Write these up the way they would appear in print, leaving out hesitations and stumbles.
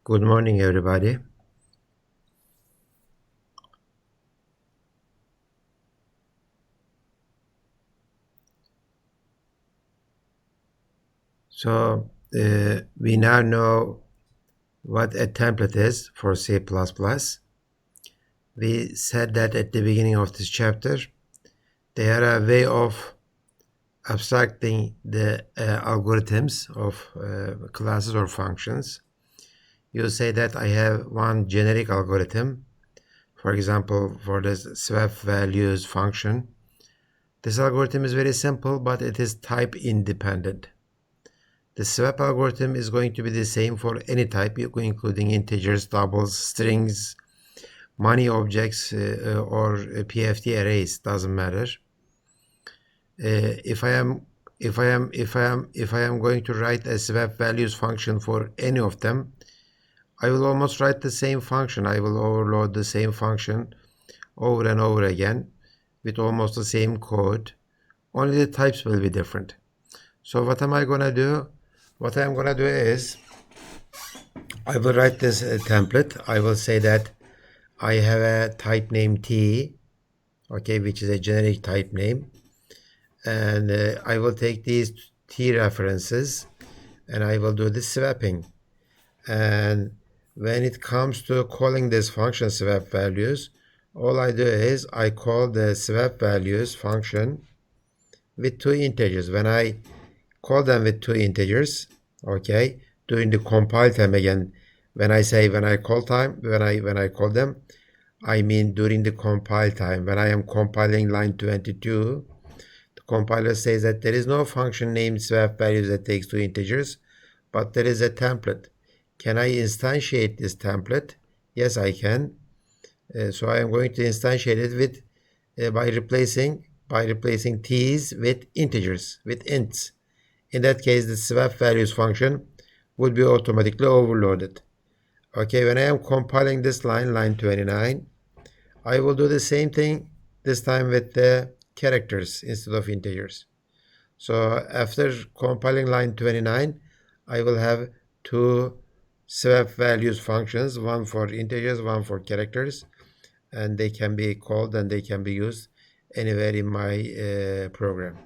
Good morning, everybody. So we now know what a template is for C++. We said that at the beginning of this chapter. They are a way of abstracting the algorithms of classes or functions. You say that I have one generic algorithm, for example, for the swap values function. This algorithm is very simple, but it is type independent. The swap algorithm is going to be the same for any type, including integers, doubles, strings, money objects, or PFT arrays. Doesn't matter. If I am going to write a swap values function for any of them, I will almost write the same function. I will overload the same function over and over again with almost the same code. Only the types will be different. So what am I going to do? What I'm going to do is I will write this template. I will say that I have a type name T, okay, which is a generic type name. And I will take these T references and I will do the swapping. And when it comes to calling this function swap values, all I do is I call the swap values function with two integers. When I call them with two integers, okay, during the compile time again, when I call them, I mean during the compile time. When I am compiling line 22, the compiler says that there is no function named swap values that takes two integers, but there is a template. Can I instantiate this template? Yes, I can. So I am going to instantiate it with by replacing t's with integers, with ints. In that case, the swap values function would be automatically overloaded. Okay, when I am compiling this line 29, I will do the same thing, this time with the characters instead of integers. So after compiling line 29, I will have two swap values functions, one for integers, one for characters, and they can be called and they can be used anywhere in my program.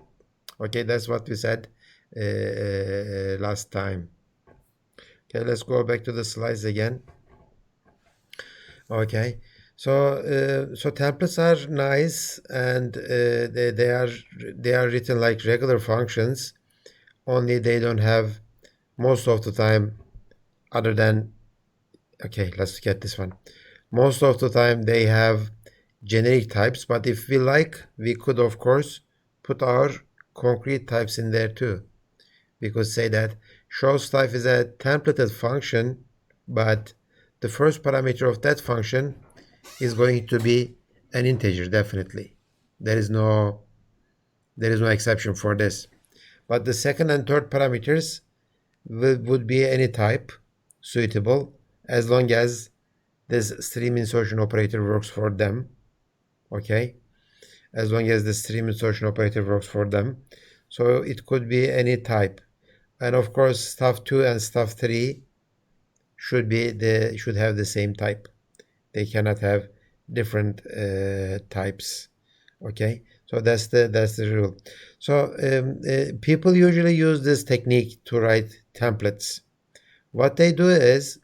Okay, that's what we said last time. Okay, let's go back to the slides again. Okay, so templates are nice, and they are written like regular functions, only they don't have most of the time, other than, okay, let's get this one. Most of the time they have generic types, but if we like, we could of course put our concrete types in there too. We could say that shows type is a templated function, but the first parameter of that function is going to be an integer, definitely. There is no exception for this. But the second and third parameters would be any type suitable, as long as this stream insertion operator works for them. Okay, as long as the stream insertion operator works for them. So it could be any type. And of course, stuff 2 and stuff 3 should have the same type. They cannot have different types. Okay, so that's the rule. So people usually use this technique to write templates. What they do is,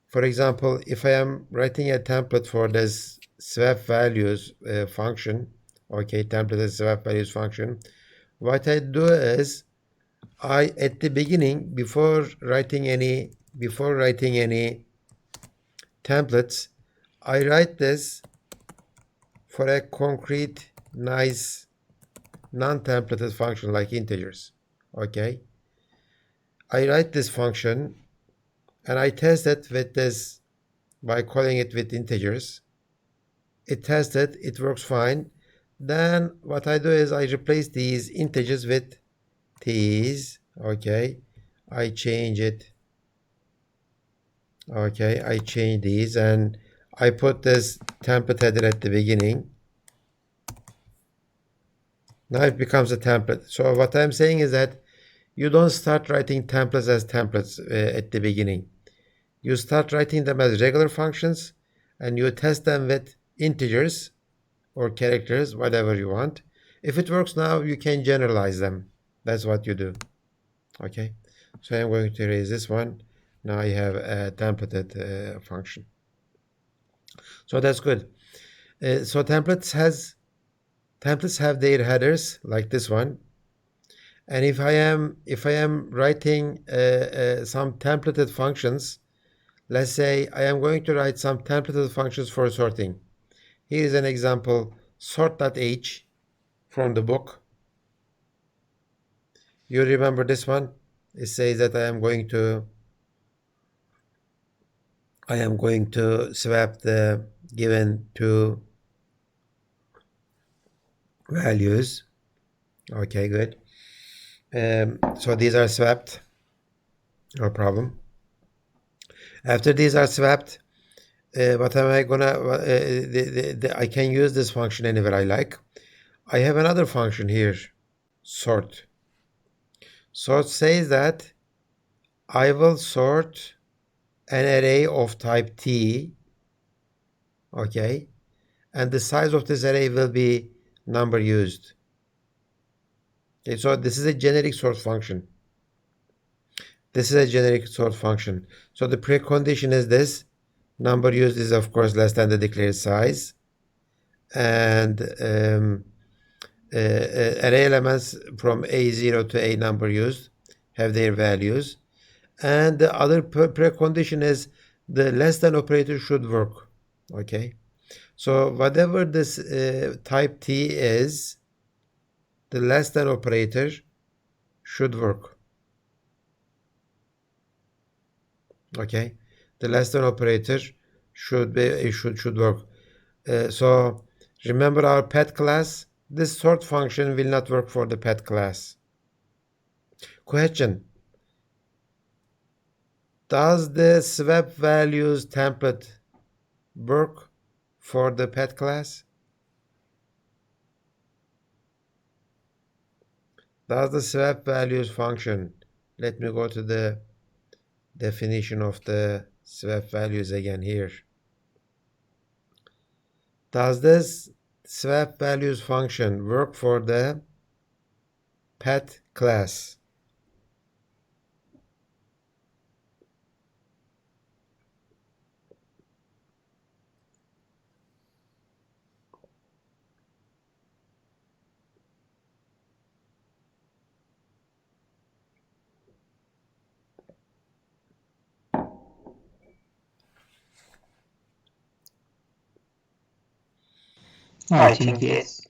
for example, if I am writing a template for this swap values function, okay, template swap values function, what I do is at the beginning, before writing any templates, I write this for a concrete, nice, non-templated function like integers. Okay, I write this function and I test it with this by calling it with integers. It tested, it works fine. Then what I do is I replace these integers with t's. Okay, I change it. Okay, I change these and I put this template header at the beginning. Now it becomes a template. So what I'm saying is that you don't start writing templates as templates at the beginning. You start writing them as regular functions, and you test them with integers or characters, whatever you want. If it works now, you can generalize them. That's what you do. Okay, so I'm going to erase this one. Now I have a templated function. So that's good. So templates have their headers like this one. And if I am writing some templated functions, let's say I am going to write some templated functions for sorting. Here is an example, sort.h from the book. You remember this one? It says that I am going to swap the given two values. Okay, good. So these are swapped, no problem. After these are swapped, what am I gonna? I can use this function anywhere I like. I have another function here, sort. Sort says that I will sort an array of type T, okay, and the size of this array will be number used. Okay, so this is a generic sort function. This is a generic sort function. So the precondition is this. Number used is, of course, less than the declared size. And array elements from A0 to A number used have their values. And the other precondition is the less than operator should work. Okay. So whatever this type T is, the less than operator should work. Okay, the less than operator should work. So remember our pet class. This sort function will not work for the pet class. Question: does the swap values template work for the pet class? Does the swap values function? Let me go to the definition of the swap values again here. Does this swap values function work for the pet class? I think yes.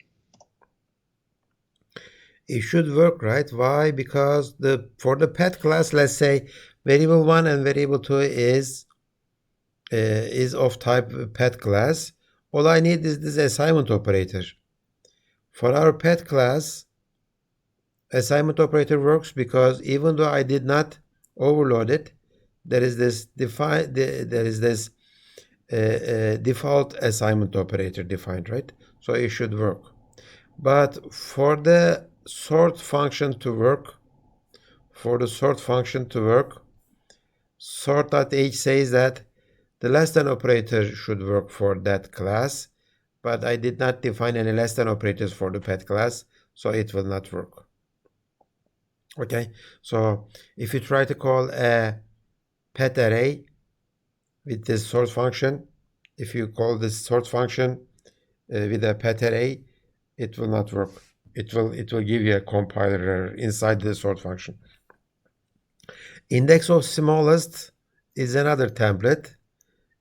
It should work, right? Why? Because for the pet class, let's say variable 1 and variable 2 is of type pet class. All I need is this assignment operator. For our pet class, assignment operator works because even though I did not overload it, there is this default assignment operator defined, right? So it should work. But for the sort function to work, sort.h says that the less than operator should work for that class, but I did not define any less than operators for the pet class, so it will not work. Okay, so if you try to call a pet array with this sort function, if you call this sort function with a pet array, it will not work. It will give you a compiler error inside the sort function. Index of smallest is another template.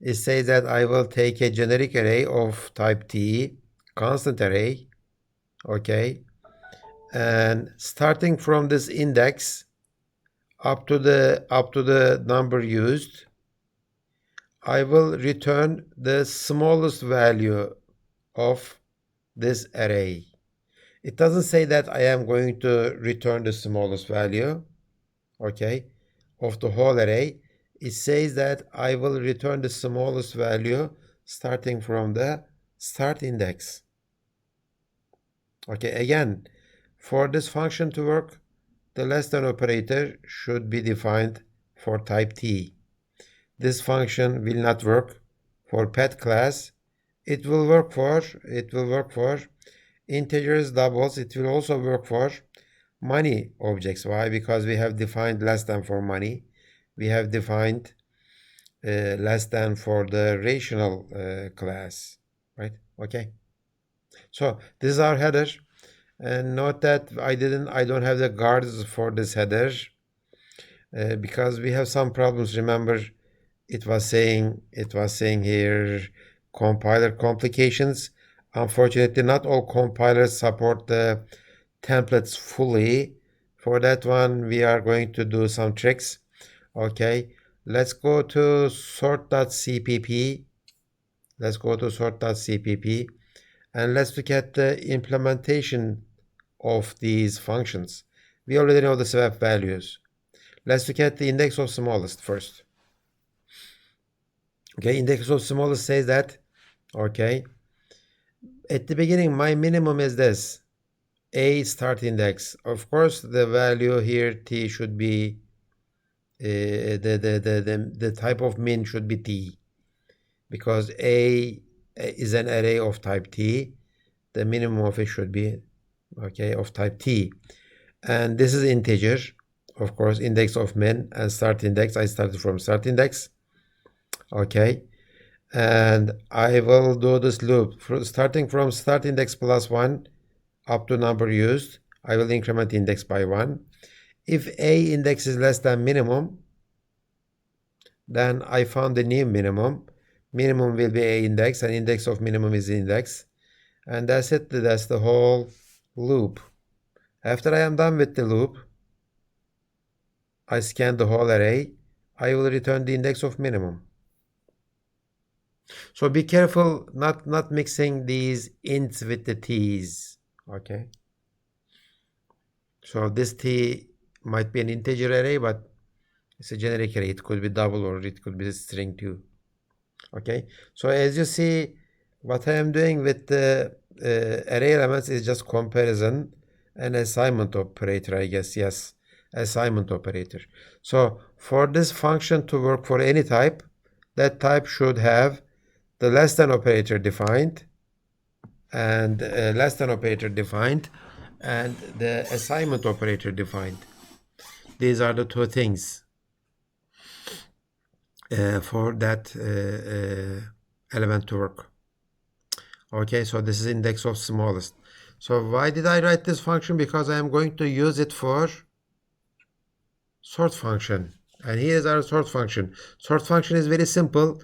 It says that I will take a generic array of type T, constant array, okay, and starting from this index up to the number used, I will return the smallest value of this array. It doesn't say that I am going to return the smallest value, okay, of the whole array. It says that I will return the smallest value starting from the start index. Okay, again, for this function to work, the less than operator should be defined for type T. This function will not work for pet class. It will work for integers, doubles. It will also work for money objects. Why? Because we have defined less than for money. We have defined less than for the rational class, right? Okay. So this is our header, and note that I don't have the guards for this header because we have some problems. Remember, it was saying here compiler complications. Unfortunately, not all compilers support the templates fully. For that one, we are going to do some tricks. Okay, let's go to sort.cpp. And let's look at the implementation of these functions. We already know the swap values. Let's look at the index of smallest first. Okay, index of smallest says that, okay, at the beginning, my minimum is this, a start index. Of course, the value here, t, should be, the type of min should be t, because a is an array of type t. The minimum of it should be, okay, of type t. And this is integer, of course, index of min and start index. I started from start index. Okay, and I will do this loop starting from start index plus 1 up to number used. I will increment index by 1. If a index is less than minimum, then I found the new minimum. Minimum will be a index, and index of minimum is index. And that's it. That's the whole loop. After I am done with the loop, I scan the whole array. I will return the index of minimum. So be careful not mixing these ints with the t's. Okay. So this t might be an integer array, but it's a generic array. It could be double or it could be a string too. Okay. So as you see, what I am doing with the array elements is just comparison and assignment operator, I guess. Yes, assignment operator. So for this function to work for any type, that type should have the less than operator defined and less than operator defined and the assignment operator defined. These are the two things for that element to work. Okay, so this is index of smallest. So why did I write this function? Because I am going to use it for sort function. And here is our sort function. Sort function is very simple.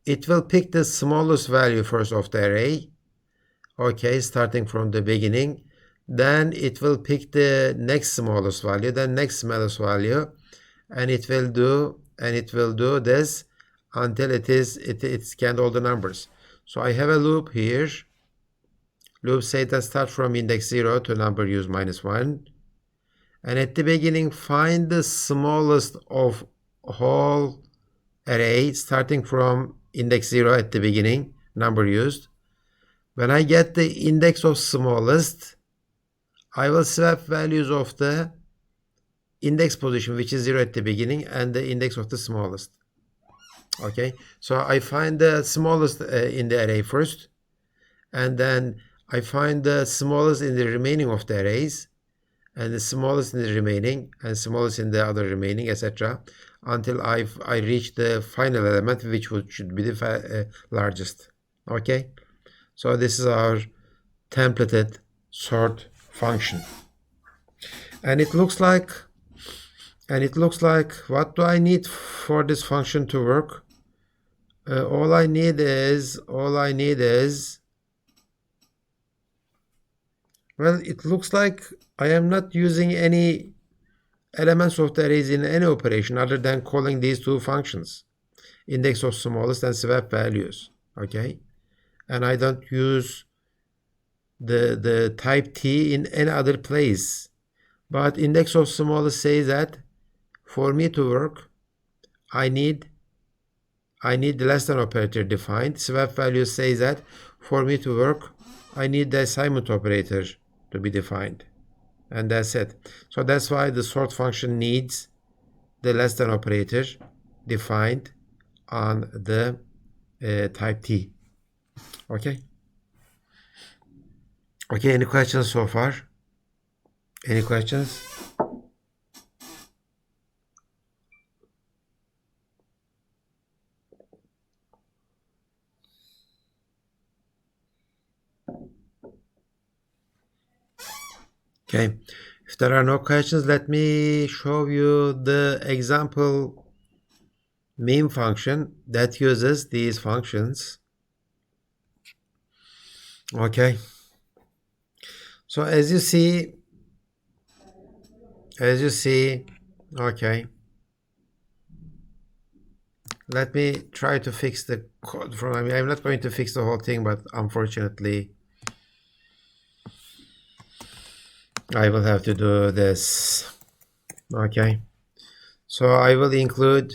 It will pick the smallest value first of the array. Okay, starting from the beginning. Then it will pick the next smallest value, then next smallest value, and it will do this until it scanned all the numbers. So I have a loop here. Loop say that start from index 0 to number used -1. And at the beginning, find the smallest of whole array starting from index 0 at the beginning, number used. When I get the index of smallest, I will swap values of the index position, which is 0 at the beginning, and the index of the smallest. Okay, so I find the smallest in the array first, and then I find the smallest in the remaining of the arrays, and the smallest in the remaining, and smallest in the other remaining, etc., until I reach the final element, which should be the largest. Okay, so this is our templated sort function, and it looks like what do I need for this function to work? All I need is well, it looks like I am not using any elements of the arrays in any operation other than calling these two functions, index of smallest and swap values. Okay, and I don't use the type t in any other place. But index of smallest says that for me to work, I need the less than operator defined. Swap value says that for me to work, I need the assignment operator to be defined. And that's it. So that's why the sort function needs the less than operator defined on the type T. Okay. Okay, any questions so far? Any questions? Okay, if there are no questions, let me show you the example main function that uses these functions. Okay, so as you see, okay, let me try to fix the code from, I mean, I'm not going to fix the whole thing, but unfortunately, I will have to do this. Okay, so I will include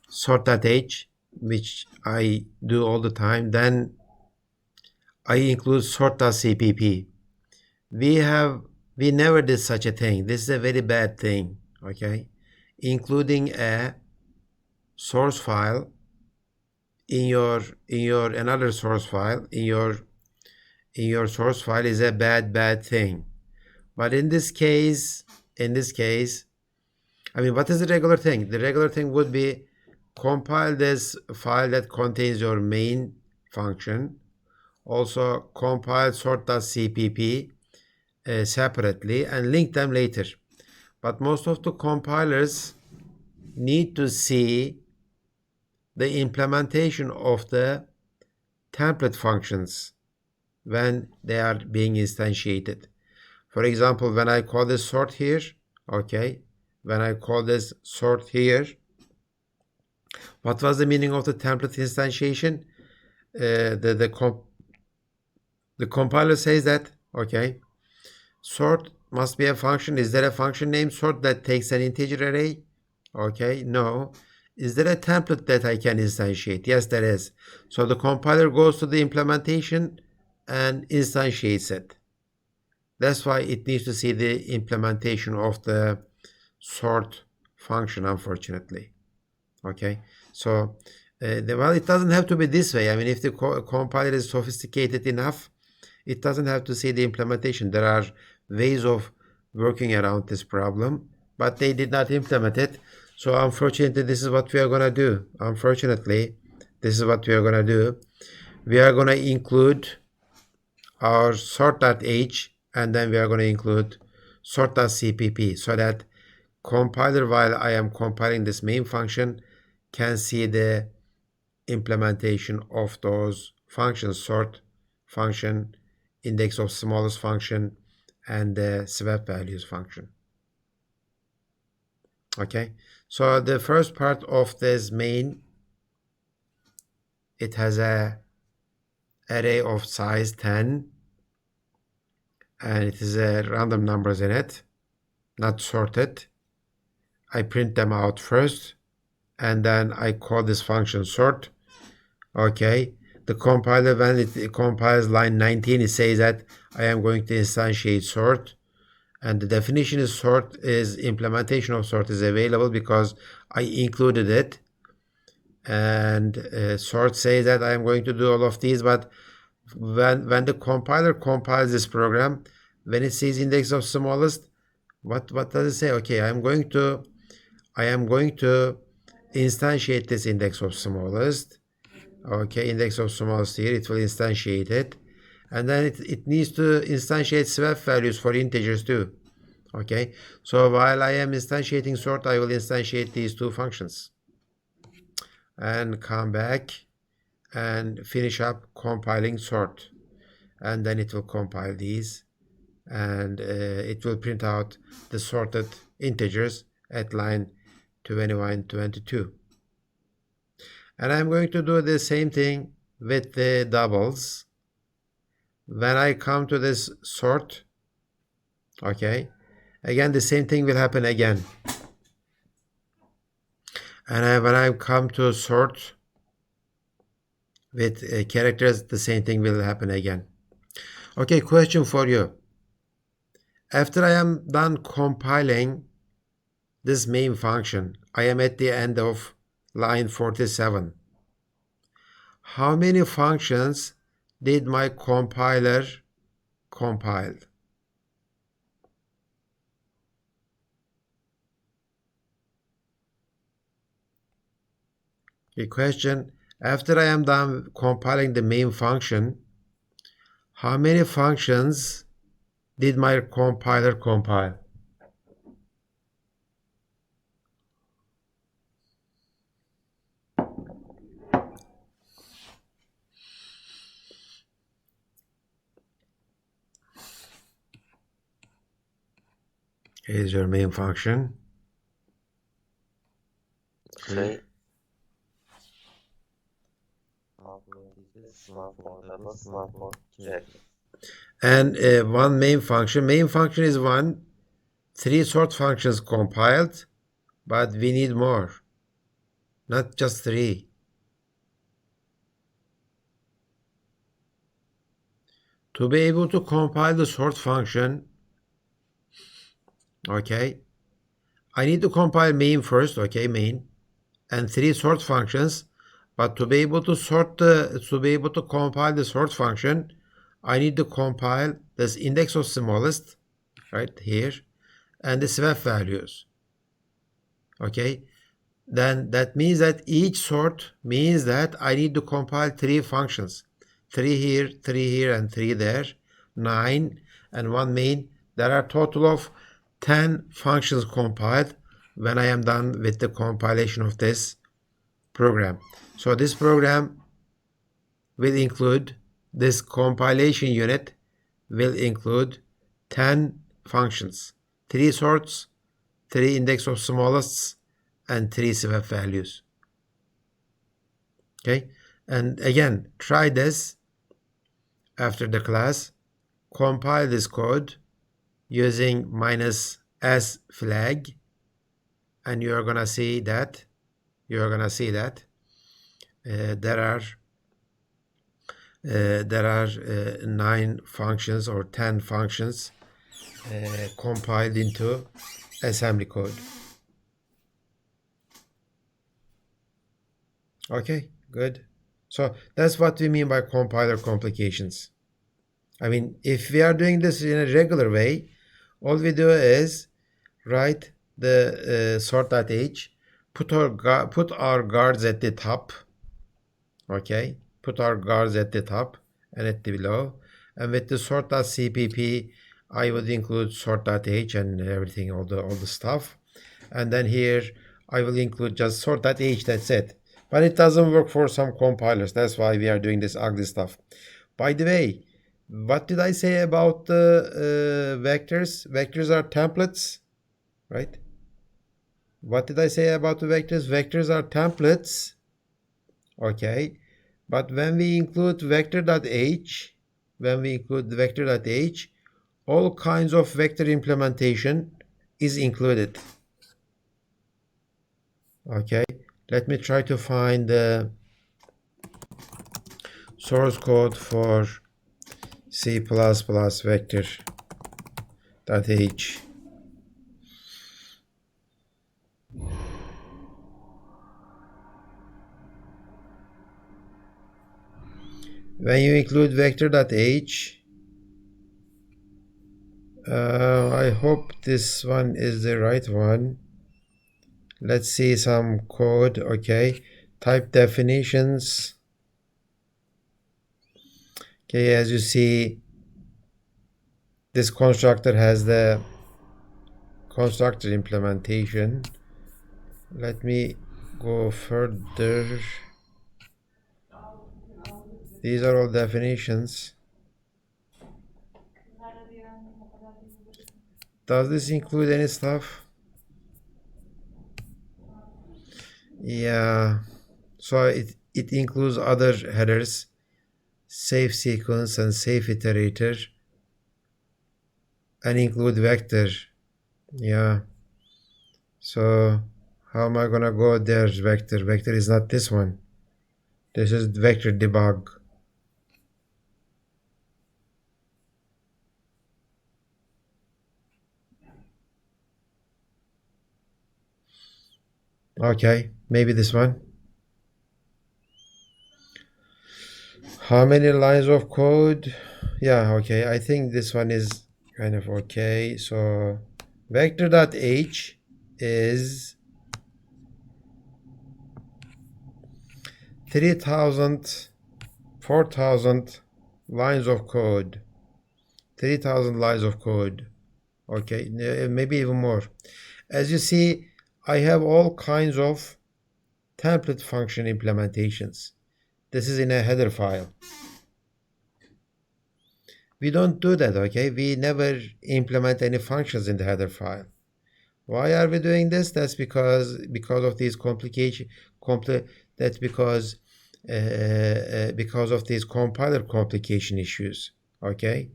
sort.h, which I do all the time. Then I include sort.cpp. We never did such a thing. This is a very bad thing. Okay, including a source file in your another source file in your source file is a bad thing. But in this case, I mean, what is the regular thing? The regular thing would be compile this file that contains your main function. Also compile sort.cpp separately and link them later. But most of the compilers need to see the implementation of the template functions when they are being instantiated. For example, when I call this sort here, okay, when I call this sort here, what was the meaning of the template instantiation? The compiler says that, okay, sort must be a function. Is there a function named sort that takes an integer array? Okay, no. Is there a template that I can instantiate? Yes, there is. So the compiler goes to the implementation and instantiates it. That's why it needs to see the implementation of the sort function, unfortunately. Okay, so well, it doesn't have to be this way. I mean, if the compiler is sophisticated enough, it doesn't have to see the implementation. There are ways of working around this problem, but they did not implement it. So unfortunately, this is what we are going to do. We are going to include our sort.h, and then we are going to include sort.cpp, so that compiler, while I am compiling this main function, can see the implementation of those functions: sort function, index of smallest function, and the swap values function. Okay, so the first part of this main, it has a array of size 10, and it is a random numbers in it, not sorted. I print them out first, and then I call this function sort. Okay, the compiler, when it compiles line 19, it says that I am going to instantiate sort, and the definition is sort is implementation of sort is available because I included it, and sort says that I am going to do all of these. But when the compiler compiles this program, when it sees index of smallest, what does it say? Okay, I am going to instantiate this index of smallest. Okay, index of smallest here, it will instantiate it, and then it needs to instantiate swap values for integers too. Okay, so while I am instantiating sort, I will instantiate these two functions and come back and finish up compiling sort, and then it will compile these, and it will print out the sorted integers at line 21, 22. And I'm going to do the same thing with the doubles. When I come to this sort, okay, again the same thing will happen again. And when I come to sort with characters, the same thing will happen again. Okay, question for you. After I am done compiling this main function, I am at the end of line 47. How many functions did my compiler compile? The question, after I am done compiling the main function, how many functions did my compiler compile? Here's your main function. Şey And one main function. Main function is one. 3 sort functions compiled, but we need more. Not just 3. To be able to compile the sort function, okay, I need to compile main first, okay, main, and 3 sort functions. But to be able to compile the sort function, I need to compile this index of smallest, right here, and the swap values. Okay, then that means that each sort means that I need to compile 3 functions. 3 here, and 3 there, 9, and 1 main. There are a total of 10 functions compiled when I am done with the compilation of this program. So this program will include, this compilation unit will include 10 functions, 3 sorts, 3 index of smallest, and 3 swap values. Okay, and again, try this after the class. Compile this code using -s flag, and you're gonna see that there are 9 functions or 10 functions compiled into assembly code. Okay, good. So that's what we mean by compiler complications. I mean, if we are doing this in a regular way, all we do is write the sort.h, put our guards at the top, okay, put our guards at the top and at the below, and with the sort.cpp, I would include sort.h and everything, all the stuff, and then here I will include just sort.h, that's it. But it doesn't work for some compilers. That's why we are doing this ugly stuff. By the way, what did I say about the vectors? Vectors are templates, right? What did I say about the vectors? Vectors are templates, okay? But when we include vector.h, all kinds of vector implementation is included. Okay, let me try to find the source code for C++ vector.h. When you include vector.h, I hope this one is the right one. Let's see some code. Okay, type definitions. Okay, as you see, this constructor has the constructor implementation. Let me go further. These are all definitions. Does this include any stuff? Yeah, so it includes other headers, safe sequence and safe iterator, and include vector. Yeah, so how am I gonna go there? Vector is not this one. This is vector debug. Okay, maybe this one. How many lines of code? Yeah, okay, I think this one is kind of okay. So vector.h is 3,000, 4,000 lines of code. 3,000 lines of code. Okay, maybe even more. As you see, I have all kinds of template function implementations. This is in a header file. We don't do that, okay? We never implement any functions in the header file. Why are we doing this? That's because of these that's because of these compiler complication issues. Okay,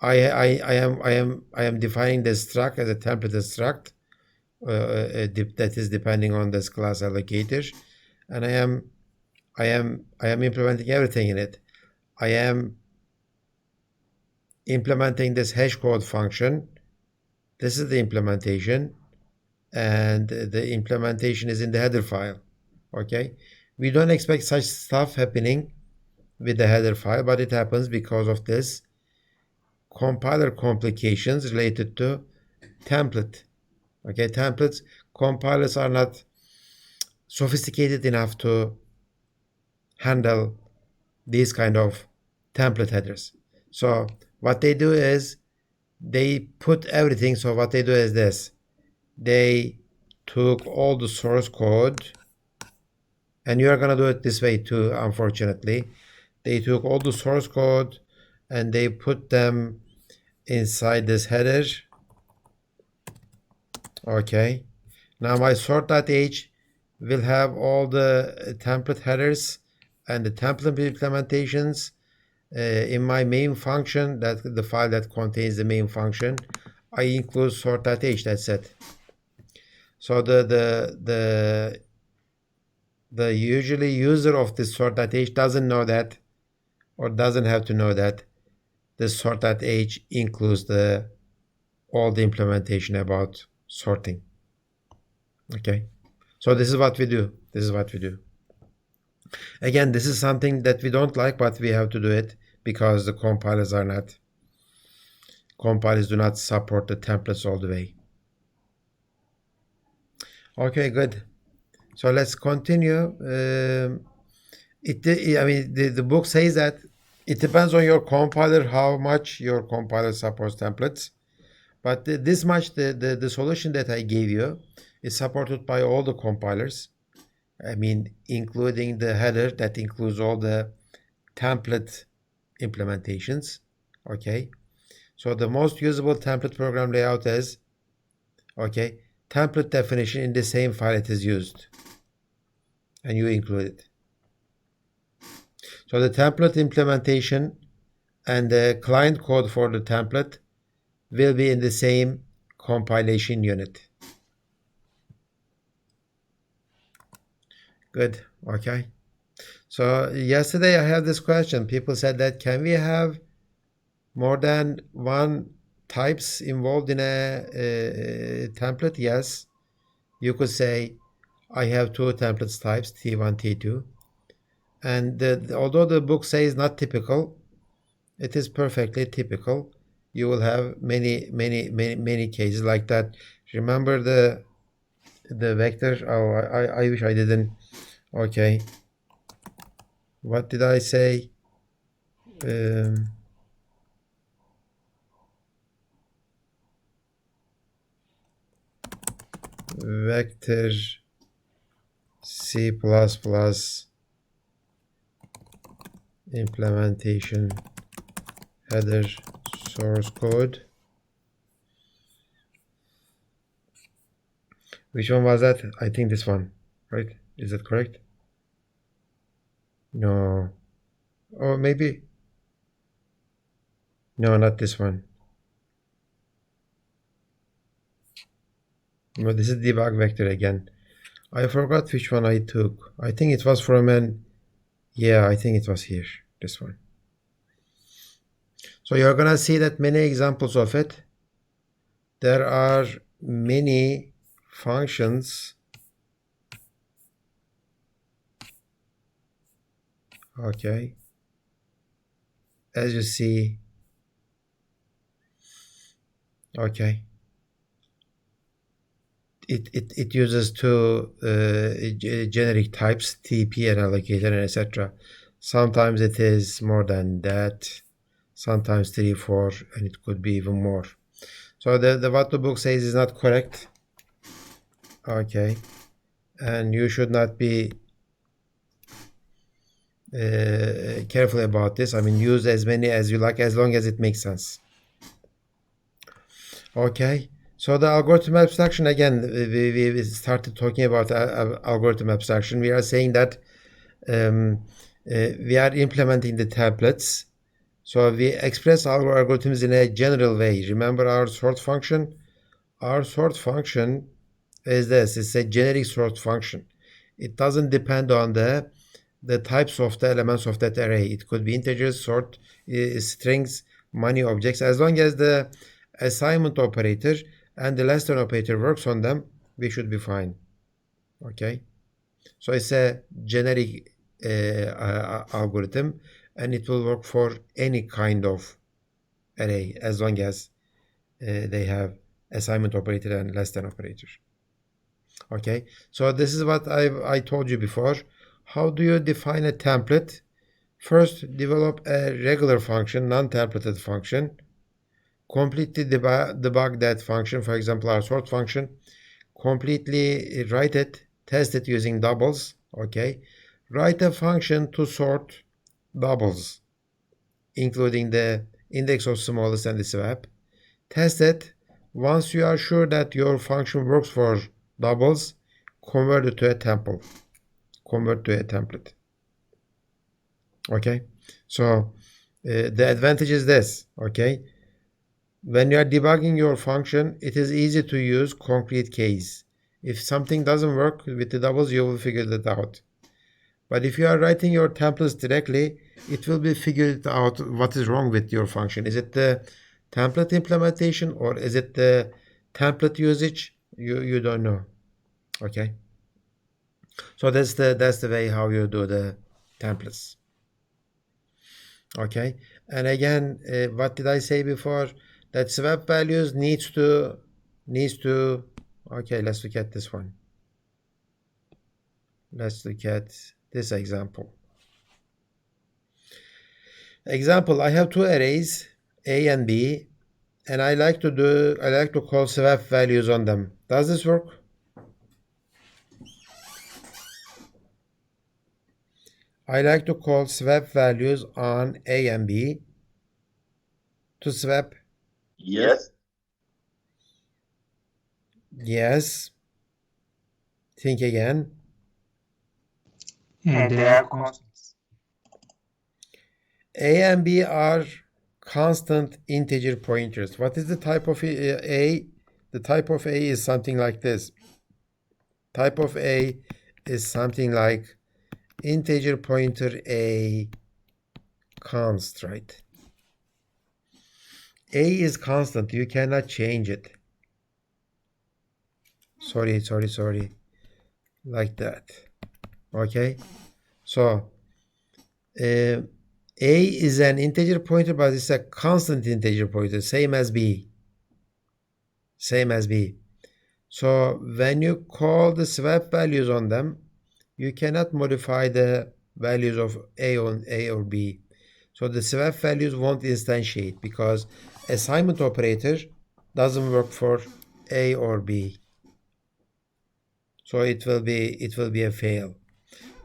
I am defining the struct as a template struct that is depending on this class allocator, and I am implementing everything in it. I am implementing this hash code function. This is the implementation, and the implementation is in the header file. Okay, we don't expect such stuff happening with the header file, but it happens because of this compiler complications related to template. Okay, templates, compilers are not sophisticated enough to handle these kind of template headers. So what they do is they put everything. So what they do is this: they took all the source code, and you are going to do it this way too, unfortunately. They took all the source code and they put them inside this header. Okay, now my sort.h will have all the template headers and the template implementations in my main function, that the file that contains the main function. I include sort.h. That's it. So the usually user of this sort.h doesn't know that, or doesn't have to know that this sort.h includes all the implementation about sorting. Okay, so this is what we do. Again, this is something that we don't like, but we have to do it because the compilers do not support the templates all the way. Okay, good. So let's continue. The book says that it depends on your compiler how much your compiler supports templates. But this much, the solution that I gave you is supported by all the compilers. I mean, including the header that includes all the template implementations. Okay. So the most usable template program layout is, okay, template definition in the same file it is used. And you include it. So the template implementation and the client code for the template will be in the same compilation unit. Good. Okay. So yesterday I had this question. People said that can we have more than one types involved in a template? Yes. You could say I have two templates types, T1, T2. And although the book says not typical, it is perfectly typical. You will have many cases like that. Remember the vector? Oh, I wish I didn't. Okay. What did I say? Vector C++ implementation header source code. Which one was that? I think this one, right? Is that correct? No. Oh, maybe. No, not this one. No, this is debug vector again. I forgot which one I took. I think it was from yeah, I think it was here, this one. So you're gonna see that many examples of it. There are many functions Okay, as you see, okay, it uses two generic types, TP and allocator and etc. Sometimes it is more than that, sometimes 3, 4, and it could be even more. So the what the book says is not correct. Okay, and you should not be careful about this. I mean, use as many as you like as long as it makes sense. Okay, so the algorithm abstraction, again, we started talking about algorithm abstraction. We are saying that we are implementing the templates. So we express our algorithms in a general way. Remember our sort function? Our sort function is this. It's a generic sort function. It doesn't depend on the types of the elements of that array. It could be integers, sort, strings, many objects. As long as the assignment operator and the less than operator works on them, we should be fine. Okay, so it's a generic algorithm, and it will work for any kind of array as long as they have assignment operator and less than operator. Okay, so this is what I told you before. How do you define a template? First, develop a regular function, non-templated function. Completely debug that function, for example, our sort function. Completely write it, test it using doubles. Okay, write a function to sort doubles, including the index of smallest and the swap. Test it. Once you are sure that your function works for doubles, convert it to a template. Convert to a template. Okay, so the advantage is this. Okay, when you are debugging your function, it is easy to use concrete case. If something doesn't work with the doubles, you will figure that out. But if you are writing your templates directly, it will be figured out what is wrong with your function. Is it the template implementation or is it the template usage? You don't know. Okay, so that's the way how you do the templates. Okay, and again, what did I say before? That swap values needs to okay, let's look at this one. Let's look at this example. I have two arrays, A and B, and I like to call swap values on them. Does this work? I like to call swap values on A and B to swap. Yes. Yes. Think again. And they are constants. A and B are constant integer pointers. What is the type of A? The type of A is something like this. Type of A is something like integer pointer A const, right? A is constant. You cannot change it. Sorry. Like that. Okay? So, A is an integer pointer, but it's a constant integer pointer, same as B. So when you call the swap values on them, you cannot modify the values of A on A or B. So the swap values won't instantiate because assignment operator doesn't work for A or B. So it will be a fail.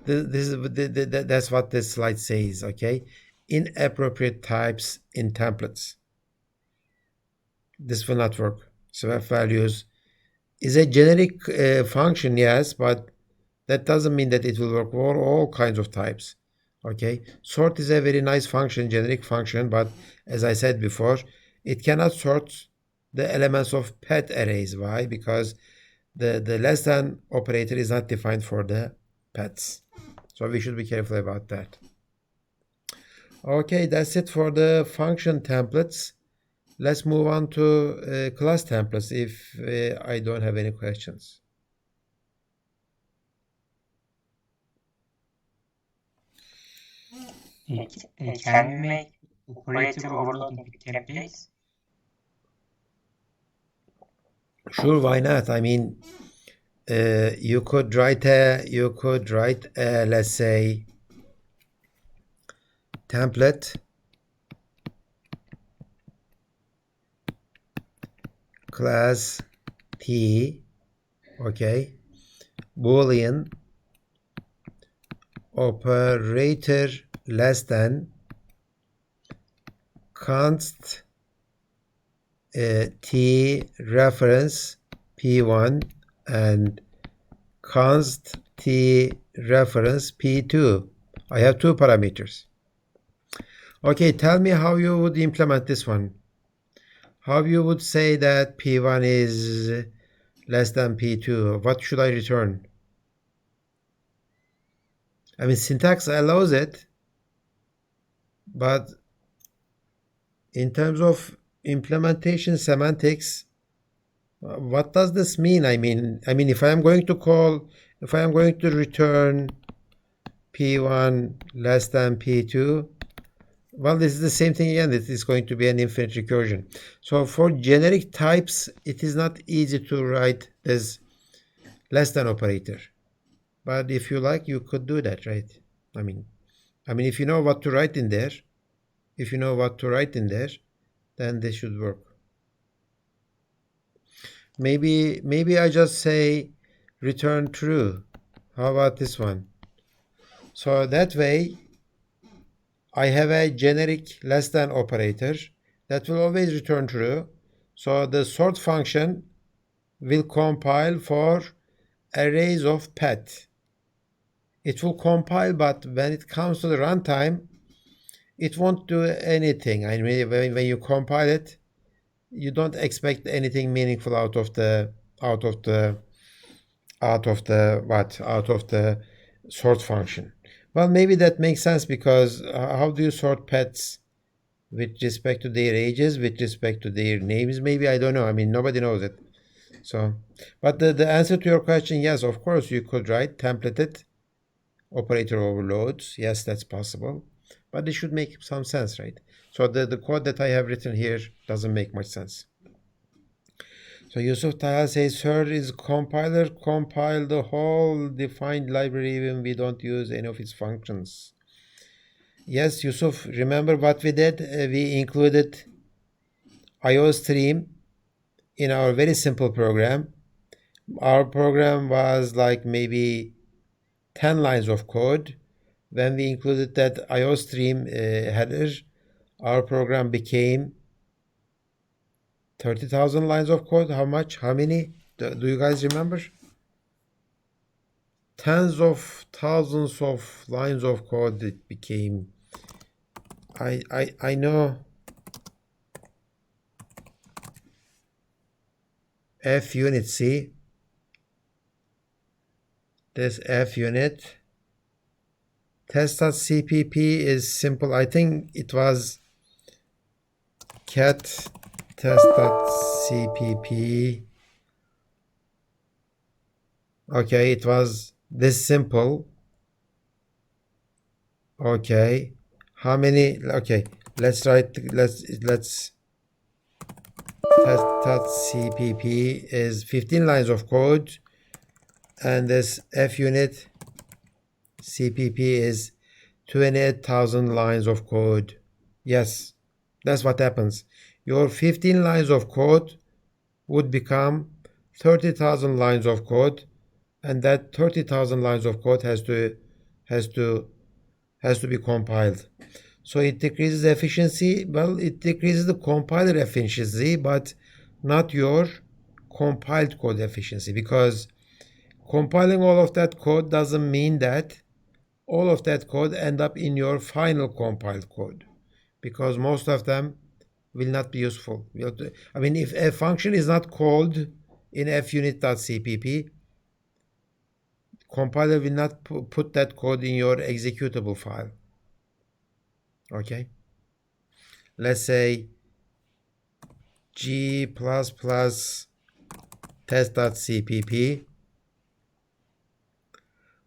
That's what this slide says. Okay, inappropriate types in templates. This will not work. Swap values is a generic function, yes, but that doesn't mean that it will work for all kinds of types. Okay, sort is a very nice function, generic function, but as I said before, it cannot sort the elements of pet arrays. Why? Because the less than operator is not defined for the pets. So we should be careful about that. Okay, that's it for the function templates. Let's move on to class templates if I don't have any questions. Can we make operator overloading with templates? Sure, why not? I mean, you could write a let's say template class T, okay, Boolean operator less than const T reference P1 and const T reference P2. I have two parameters. Okay, tell me how you would implement this one. How you would say that P1 is less than P2. What should I return? I mean, syntax allows it, but in terms of implementation semantics, what does this mean? I mean, if I am going to return P1 less than P2, well, this is the same thing again. It is going to be an infinite recursion. So for generic types, it is not easy to write this less than operator. But if you like, you could do that, right? I mean, if you know what to write in there, then this should work. Maybe I just say return true. How about this one? So that way, I have a generic less than operator that will always return true. So the sort function will compile for arrays of pet. It will compile, but when it comes to the runtime, it won't do anything. I mean, when you compile it, you don't expect anything meaningful out of the sort function. Well, maybe that makes sense, because how do you sort pets with respect to their ages, with respect to their names? Maybe, I don't know. I mean, nobody knows it. So, but the answer to your question, yes, of course, you could write templated operator overloads. Yes, that's possible, but it should make some sense, right? So the code that I have written here doesn't make much sense. So Yusuf Taha says, sir, is compiler compile the whole defined library even we don't use any of its functions? Yes, Yusuf, remember what we did? We included IO stream in our very simple program. Our program was like maybe 10 lines of code. When we included that IO stream header, our program became 30,000 lines of code. How much? How many? Do you guys remember? Tens of thousands of lines of code it became. I know F unit, see? This F unit. Test.cpp is simple. I think it was cat test.cpp. Okay, it was this simple. Okay, how many? Okay, let's test.cpp is 15 lines of code, and this F unit CPP is 28,000 lines of code. Yes, that's what happens. Your 15 lines of code would become 30,000 lines of code, and that 30,000 lines of code has to be compiled. So it decreases efficiency. Well, it decreases the compiler efficiency, but not your compiled code efficiency, because compiling all of that code doesn't mean that all of that code end up in your final compiled code, because most of them will not be useful. I mean, if a function is not called in funit.cpp, compiler will not put that code in your executable file. Okay, let's say G++ test.cpp.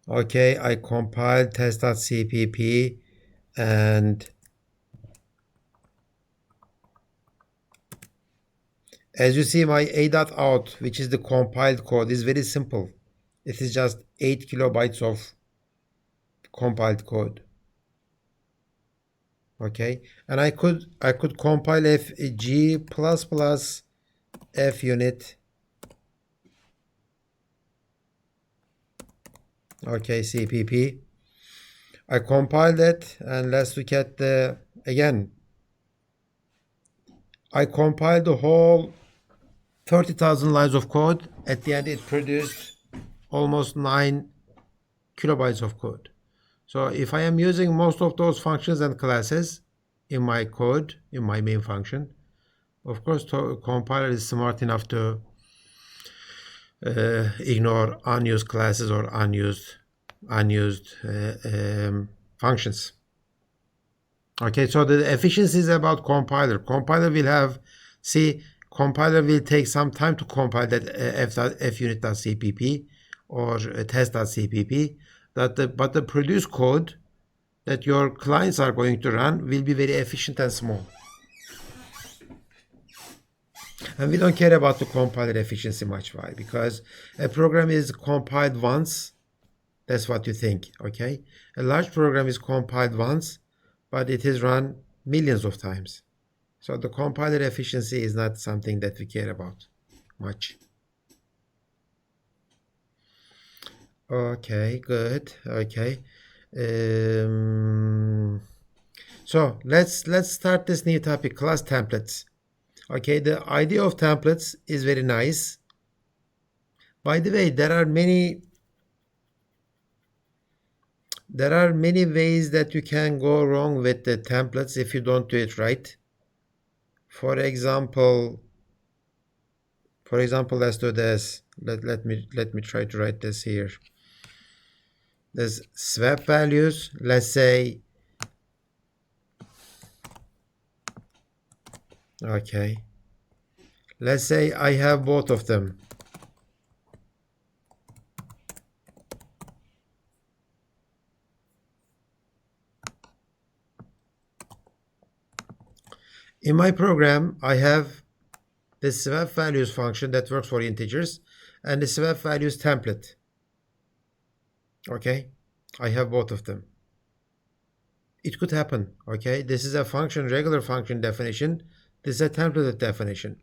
Okay, I compiled test.cpp. And as you see, my a.out, which is the compiled code, is very simple. It is just 8 kilobytes of compiled code. Okay, and I could compile g plus plus f unit. Okay, CPP. I compiled it, and let's look at the again. I compiled the whole 30,000 lines of code. At the end, it produced almost 9 kilobytes of code. So if I am using most of those functions and classes in my code, in my main function, of course, compiler is smart enough to ignore unused classes or unused functions. Okay, so the efficiency is about compiler. Compiler will have, compiler will take some time to compile that funit.cpp or test.cpp. But the produced code that your clients are going to run will be very efficient and small. And we don't care about the compiler efficiency much. Why? Because a program is compiled once. That's what you think, okay? A large program is compiled once, but it is run millions of times. So the compiler efficiency is not something that we care about much. Okay, good. Okay. So let's start this new topic, class templates. Okay, the idea of templates is very nice. By the way, there are many ways that you can go wrong with the templates if you don't do it right. For example, let's do this. Let me try to write this here. There's swap values. Let's say, okay, let's say I have both of them. In my program, I have the swap values function that works for integers and the swap values template. Okay, I have both of them. It could happen. Okay, this is a function, regular function definition. This is a template definition.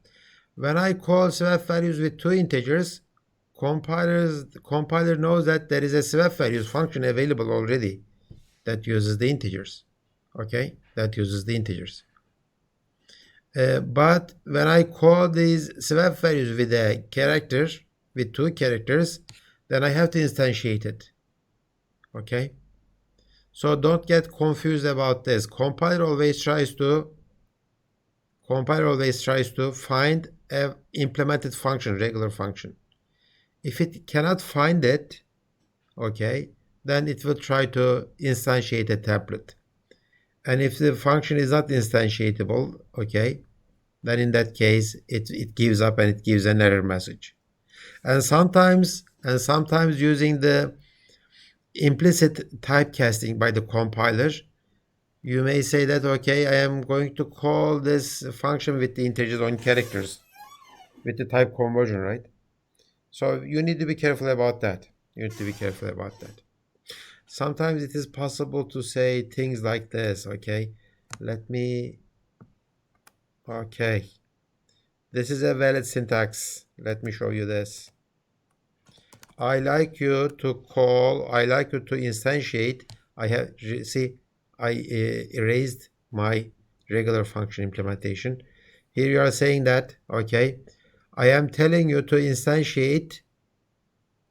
When I call swap values with two integers, compiler knows that there is a swap values function available already that uses the integers. Okay, that uses the integers. But when I call these swap values with a character, with two characters, then I have to instantiate it. Okay, so don't get confused about this. Compiler always tries to find a implemented function, regular function. If it cannot find it, okay, then it will try to instantiate a template. And if the function is not instantiatable, okay, then in that case it gives up and it gives an error message. And sometimes using the implicit typecasting by the compiler, you may say that, okay, I am going to call this function with the integers on characters with the type conversion, right? So you need to be careful about that. Sometimes it is possible to say things like this, okay? Okay. This is a valid syntax. Let me show you this. I like you to instantiate. I erased my regular function implementation. Here you are saying that, okay, I am telling you to instantiate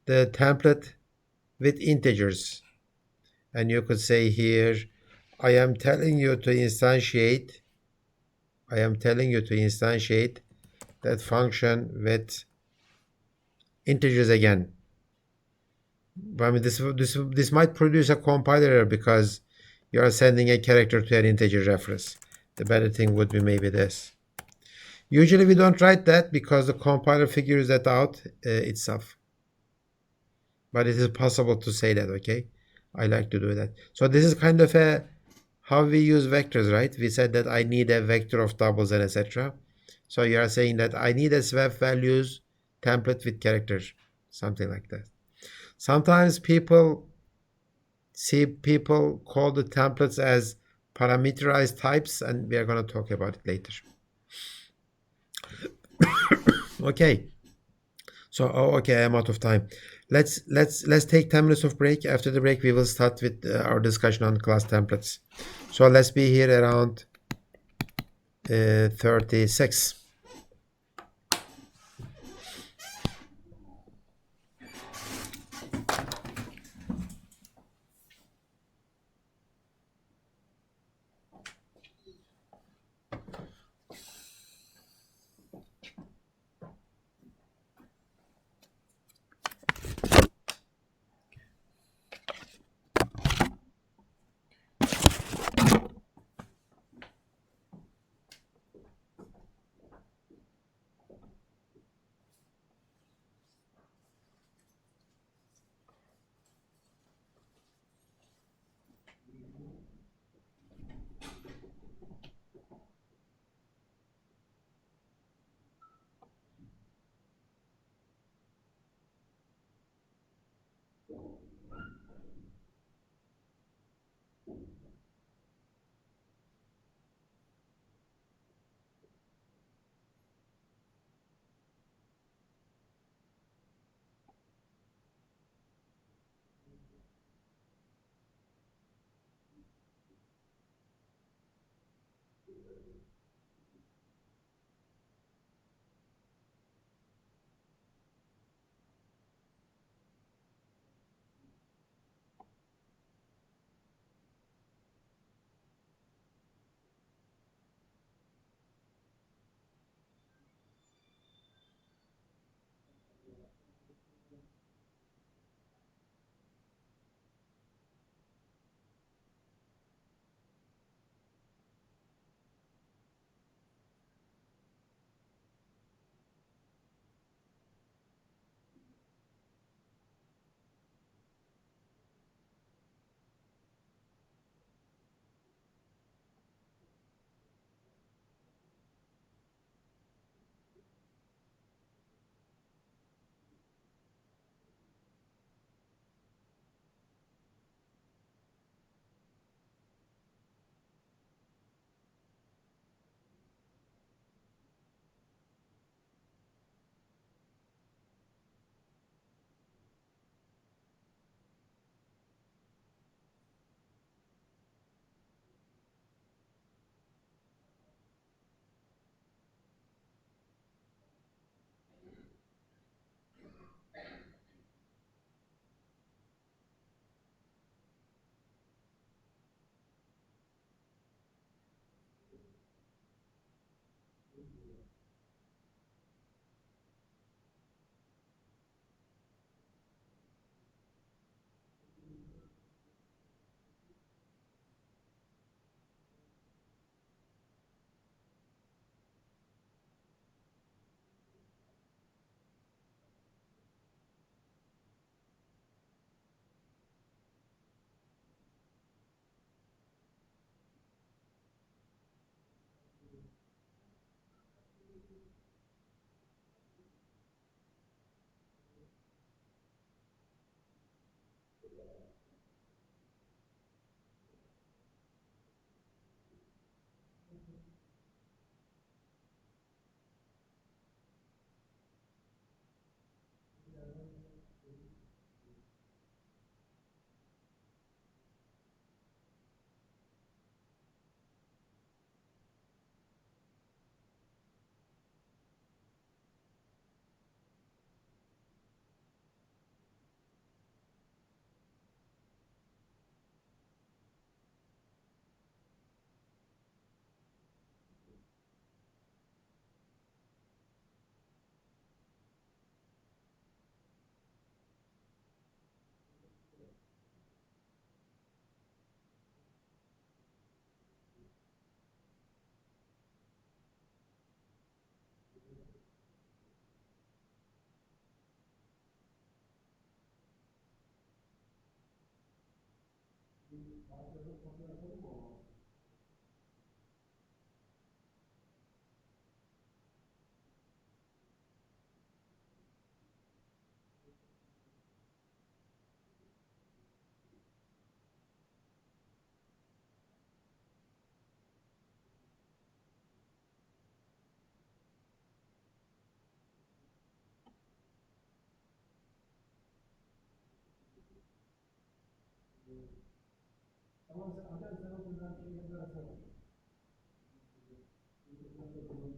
the template with integers. And you could say here, I am telling you to instantiate that function with integers again. But I mean, this might produce a compiler error because you are sending a character to an integer reference. The better thing would be maybe this. Usually we don't write that because the compiler figures that out itself. But it is possible to say that, okay? I like to do that. So this is kind of a how we use vectors, right? We said that I need a vector of doubles and etc. So you are saying that I need a swap values template with characters, something like that. Sometimes people call the templates as parameterized types, and we are going to talk about it later. Okay. So, okay, I'm out of time. Let's take 10 minutes of break. After the break, we will start with our discussion on class templates. So let's be here around 36.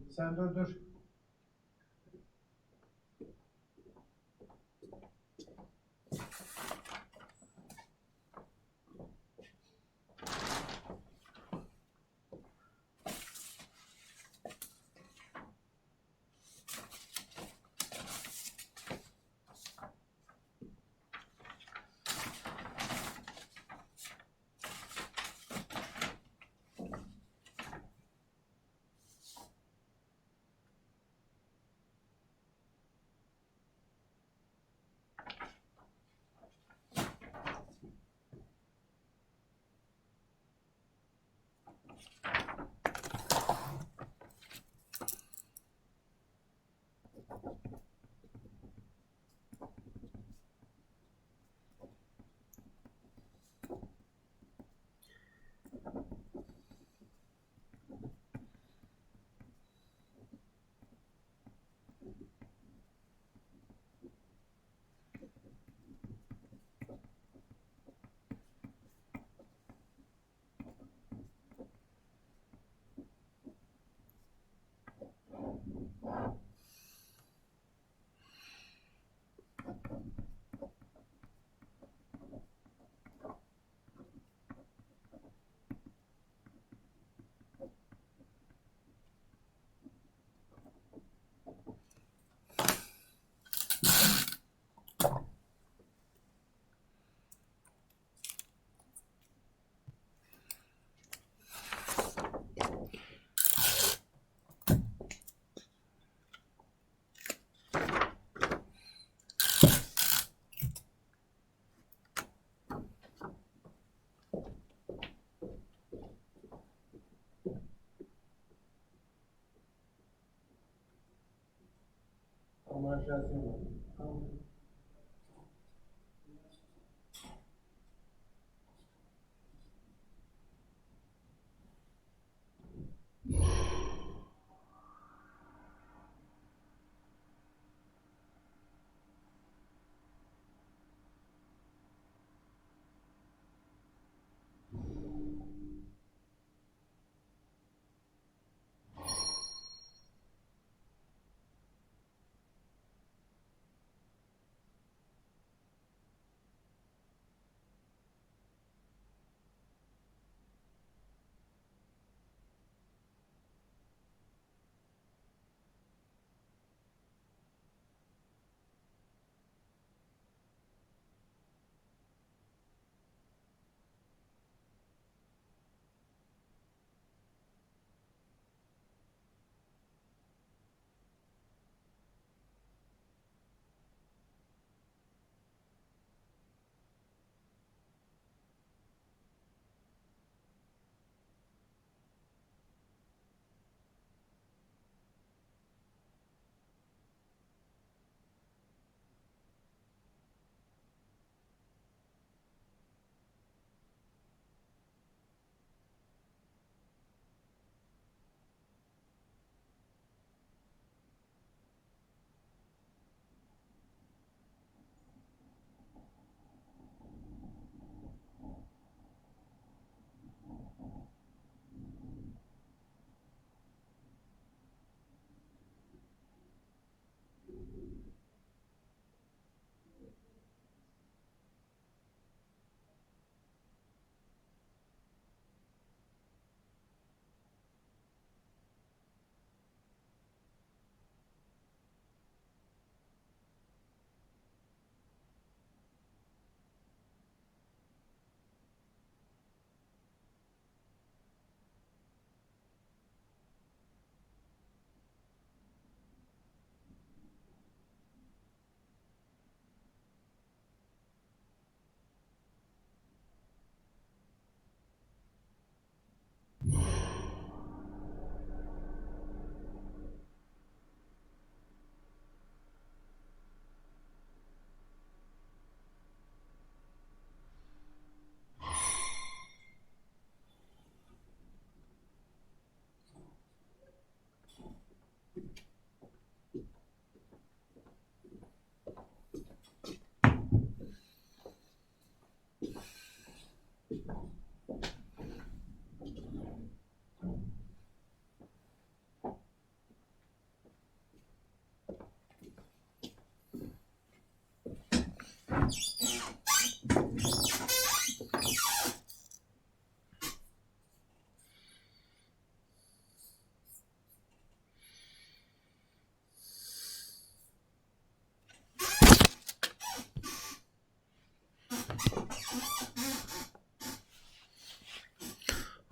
Sen dur.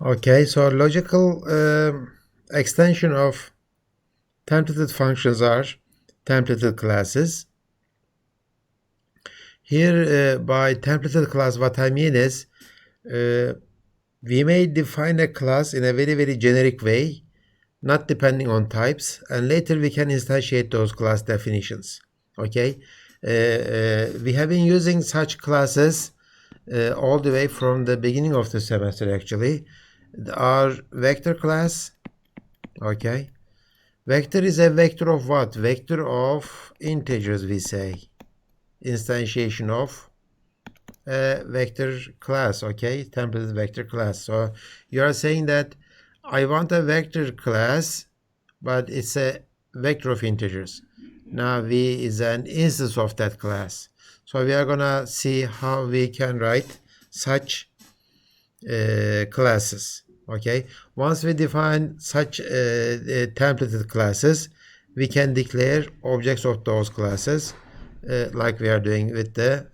Okay, so logical extension of templated functions are templated classes. Here, by templated class, what I mean is we may define a class in a very generic way, not depending on types, and later we can instantiate those class definitions. Okay, we have been using such classes all the way from the beginning of the semester. Actually, our vector class. Okay, vector is a vector of what? Vector of integers, we say. Instantiation of a vector class. Okay, templated vector class. So you are saying that I want a vector class, but it's a vector of integers. Now v is an instance of that class. So we are gonna see how we can write such classes. Okay, once we define such templated classes, we can declare objects of those classes like we are doing with the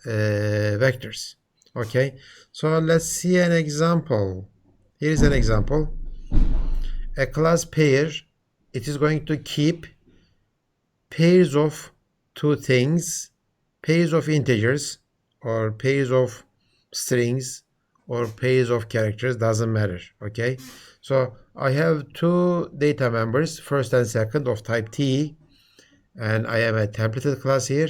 vectors. Okay, so let's see an example. Here is an example. A class pair, it is going to keep pairs of two things, pairs of integers or pairs of strings or pairs of characters, doesn't matter. Okay, so I have two data members, first and second, of type T, and I have a templated class here.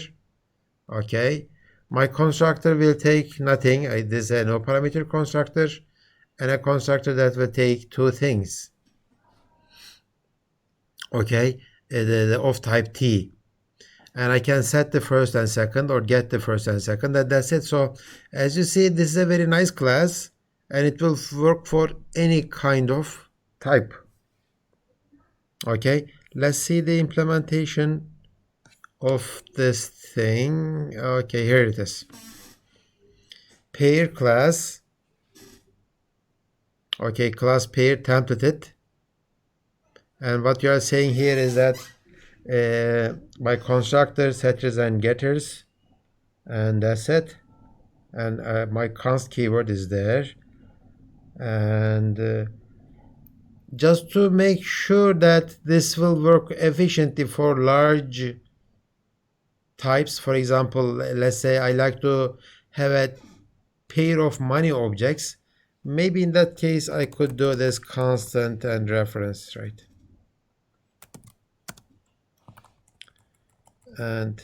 Okay, my constructor will take nothing. This is a no parameter constructor and a constructor that will take two things. Okay, of type T, and I can set the first and second or get the first and second, and that's it. So as you see, this is a very nice class and it will work for any kind of type. Okay, let's see the implementation of this thing. Okay, here it is. Pair class. Okay, class pair templated. And what you are saying here is that my constructor, setters and getters, and that's it. And my const keyword is there. And just to make sure that this will work efficiently for large types, for example, let's say I like to have a pair of money objects, maybe in that case I could do this constant and reference, right? And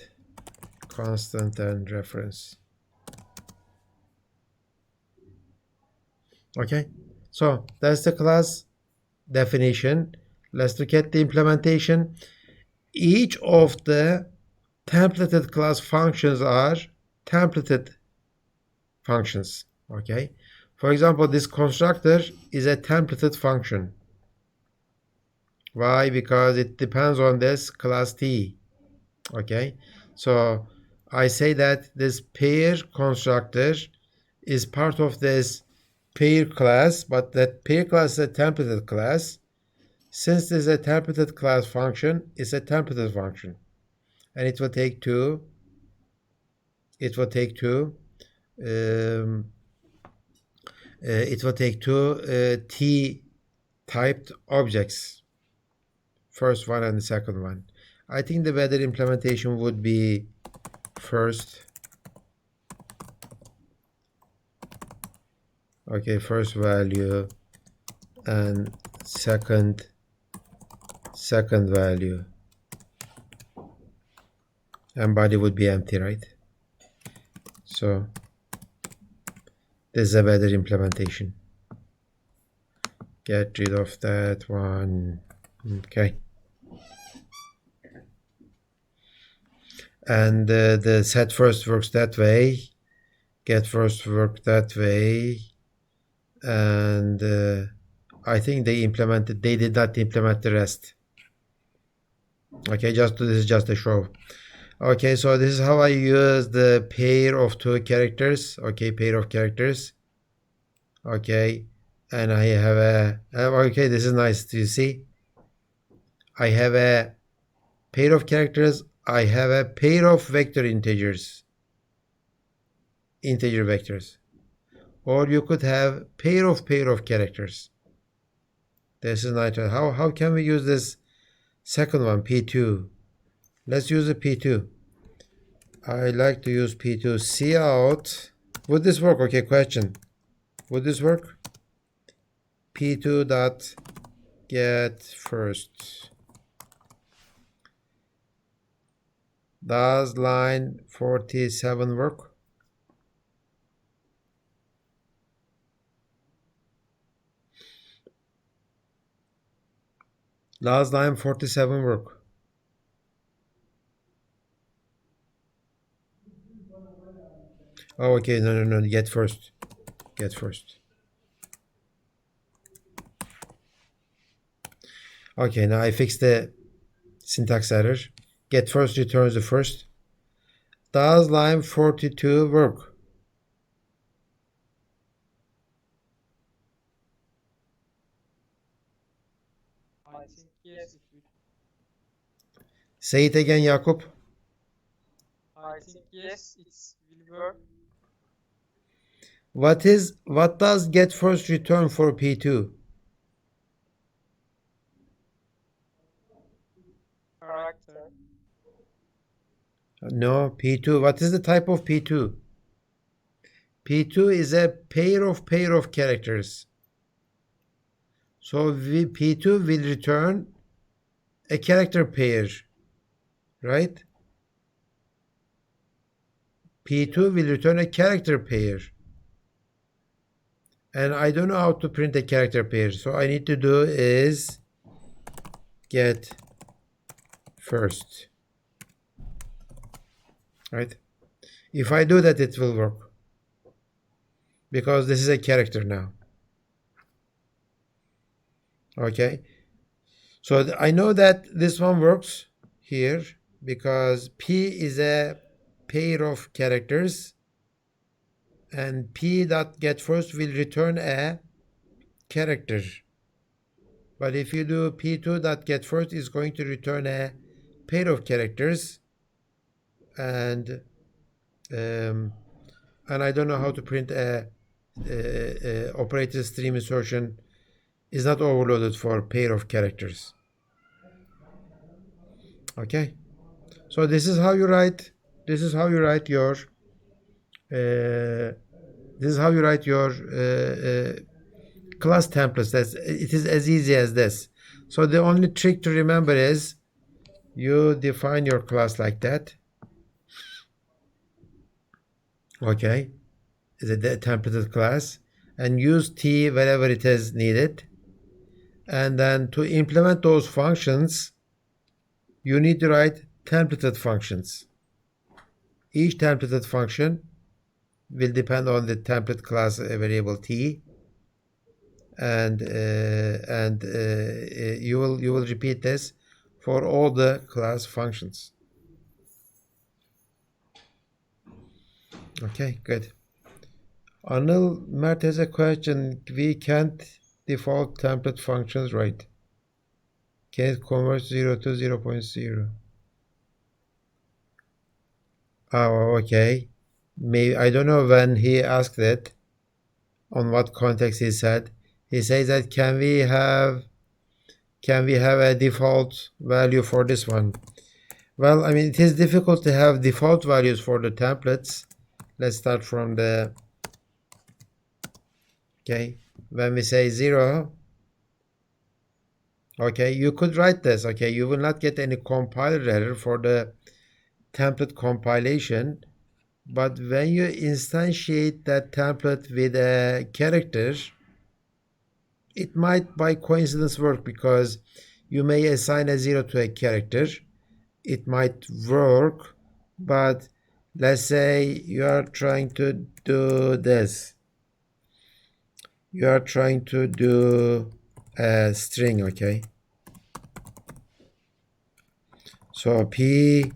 constant and reference. Okay, so that's the class definition. Let's look at the implementation. Each of the templated class functions are templated functions. Okay, for example, this constructor is a templated function. Why? Because it depends on this class T. Okay, so I say that this pair constructor is part of this pair class, but that pair class is a templated class. Since this is a templated class function, it's a templated function, and it will take two. It will take two T-typed objects, first one and the second one. I think the better implementation would be first. Okay, first value and second value, and body would be empty, right? So this is a better implementation. Get rid of that one. Okay. And the set first works that way, get first works that way, and I think they did not implement the rest. Okay, this is just a show. Okay, so this is how I use the pair of two characters. Okay, pair of characters. Okay, and I have a okay, this is nice. Do you see? I have a pair of characters. I have a pair of vector integers, integer vectors. Or you could have pair of characters. This is nice. How can we use this second one, P2? Let's use the P2. I like to use P2. See out. Would this work? Okay, question. Would this work? P2 dot get first. Does line 47 work? Does line 47 work? Oh, okay. No. Get first. Get first. Okay, now I fixed the syntax error. Get first returns the first. Does line 42 work? I think yes, it will. Say it again, Jakob. I think yes, it will work. What does get first return for P2? Character. No, P2. What is the type of P2? P2 is a pair of characters. So P2 will return a character pair, right? P2 will return a character pair. And I don't know how to print a character pair. So I need to do is get first. Right? If I do that, it will work. Because this is a character now. Okay? So I know that this one works here because P is a pair of characters and P dot get first will return a character. But if you do P2 dot get first, is going to return a pair of characters, and I don't know how to print a operator stream insertion is not overloaded for pair of characters. Okay, so this is how you write. This is how you write your. This is how you write your class templates. It is as easy as this. So the only trick to remember is you define your class like that. Okay, is a templated class, and use T wherever it is needed. And then to implement those functions, you need to write templated functions. Each templated function will depend on the template class variable T, and you will repeat this for all the class functions. Okay, good. Anil Mert has a question. We can't default template functions, right? Can it convert 0 to 0.0? Oh, okay. Maybe I don't know when he asked it, on what context he said. He says that can we have a default value for this one? Well, I mean, it is difficult to have default values for the templates. Let's start from the, okay, when we say 0, okay, you could write this, okay, you will not get any compiler error for the template compilation, but when you instantiate that template with a character, it might by coincidence work because you may assign a 0 to a character. It might work, but let's say you are trying to do this. You are trying to do a string, okay? So P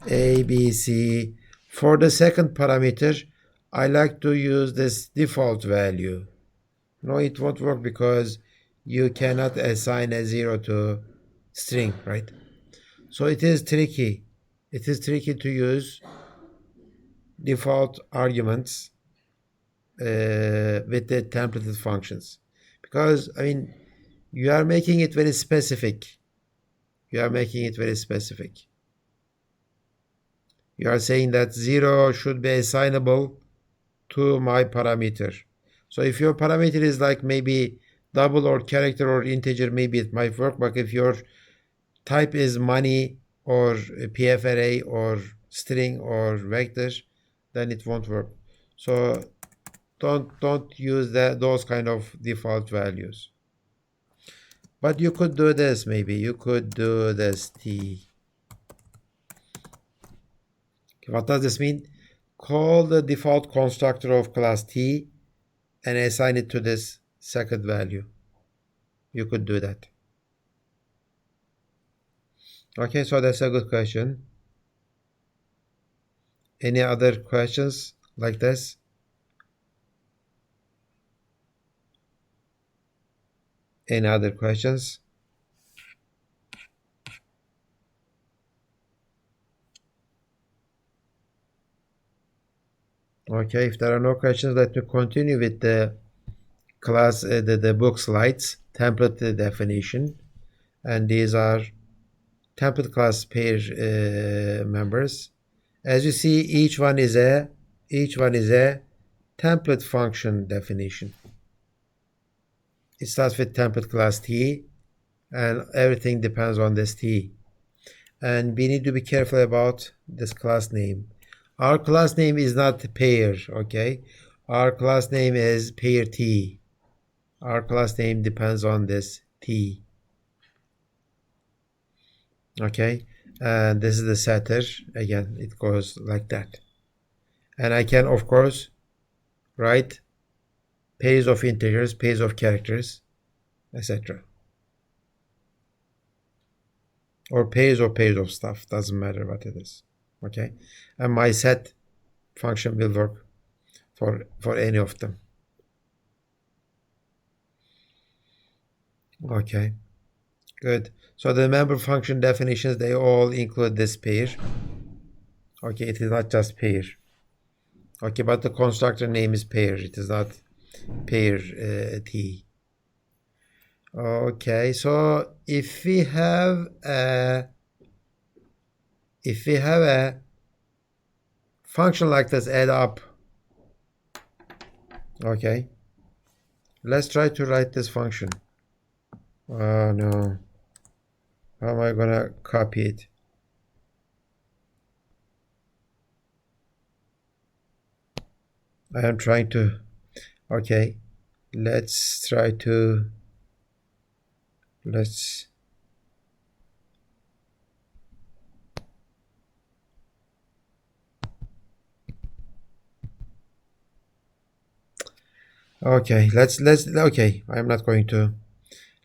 A, B, C. For the second parameter, I like to use this default value. No, it won't work because you cannot assign a 0 to string, right? So it is tricky. It is tricky to use default arguments with the templated functions. Because, I mean, you are making it very specific. You are making it very specific. You are saying that 0 should be assignable to my parameter. So if your parameter is like maybe double or character or integer, maybe it might work. But if your type is money or PF array or string or vector, then it won't work. So don't use those kind of default values. But you could do this maybe. You could do this t. What does this mean? Call the default constructor of class t and assign it to this second value. You could do that. Okay, so that's a good question. Any other questions like this? Any other questions? Okay, if there are no questions, let me continue with the class, the book slides, template definition. And these are template class pair members. As you see, each one is a template function definition. It starts with template class t, and everything depends on this t. And we need to be careful about this class name. Our class name is not pair, okay? Our class name is pair t. Our class name depends on this t. Okay, and this is the setter. Again, it goes like that. And I can, of course, write pairs of integers, pairs of characters, etc. Or pairs of stuff, doesn't matter what it is. Okay, and my set function will work for any of them. Okay, good. So the member function definitions, they all include this pair. Okay, it is not just pair. Okay, but the constructor name is pair. It is not pair t. Okay, so if we have a function like this, add up. Okay, let's try to write this function. Oh no, how am I gonna copy it? I am trying to. Okay, let's try to. Okay, okay, I'm not going to.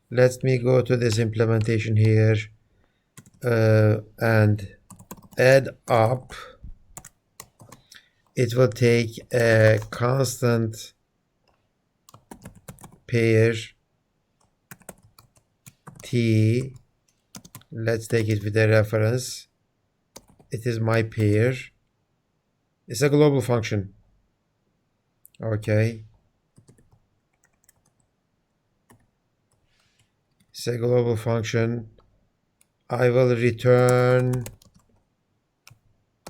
Let me go to this implementation here and add up. It will take a constant pair t. Let's take it with a reference. It is my pair. It's a global function. Okay. It's a global function. I will return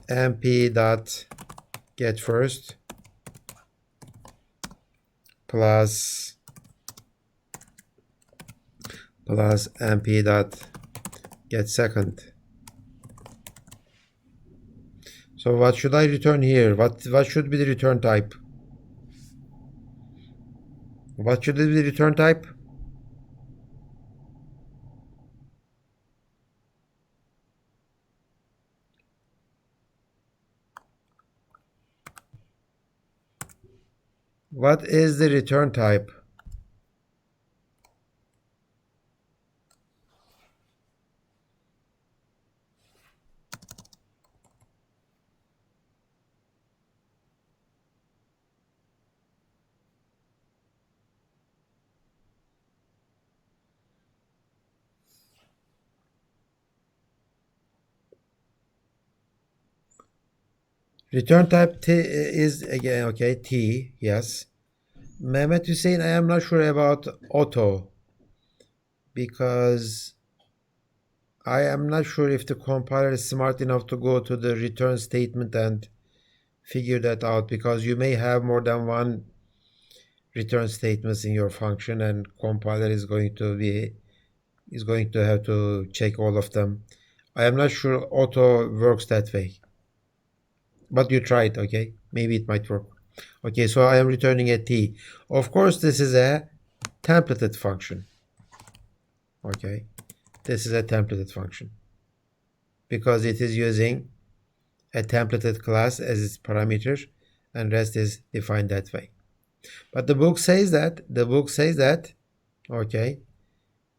mp.getFirst plus mp.getSecond. So what should I return here? What should be the return type? What should be the return type? What is the return type? Return type T is again, okay, T, yes. Mehmet Hussein, I am not sure about auto because I am not sure if the compiler is smart enough to go to the return statement and figure that out, because you may have more than one return statements in your function and compiler is going to have to check all of them. I am not sure auto works that way. But you try it, okay? Maybe it might work. Okay, so I am returning a T. Of course, this is a templated function. Okay, this is a templated function because it is using a templated class as its parameter, and rest is defined that way. But the book says that, okay,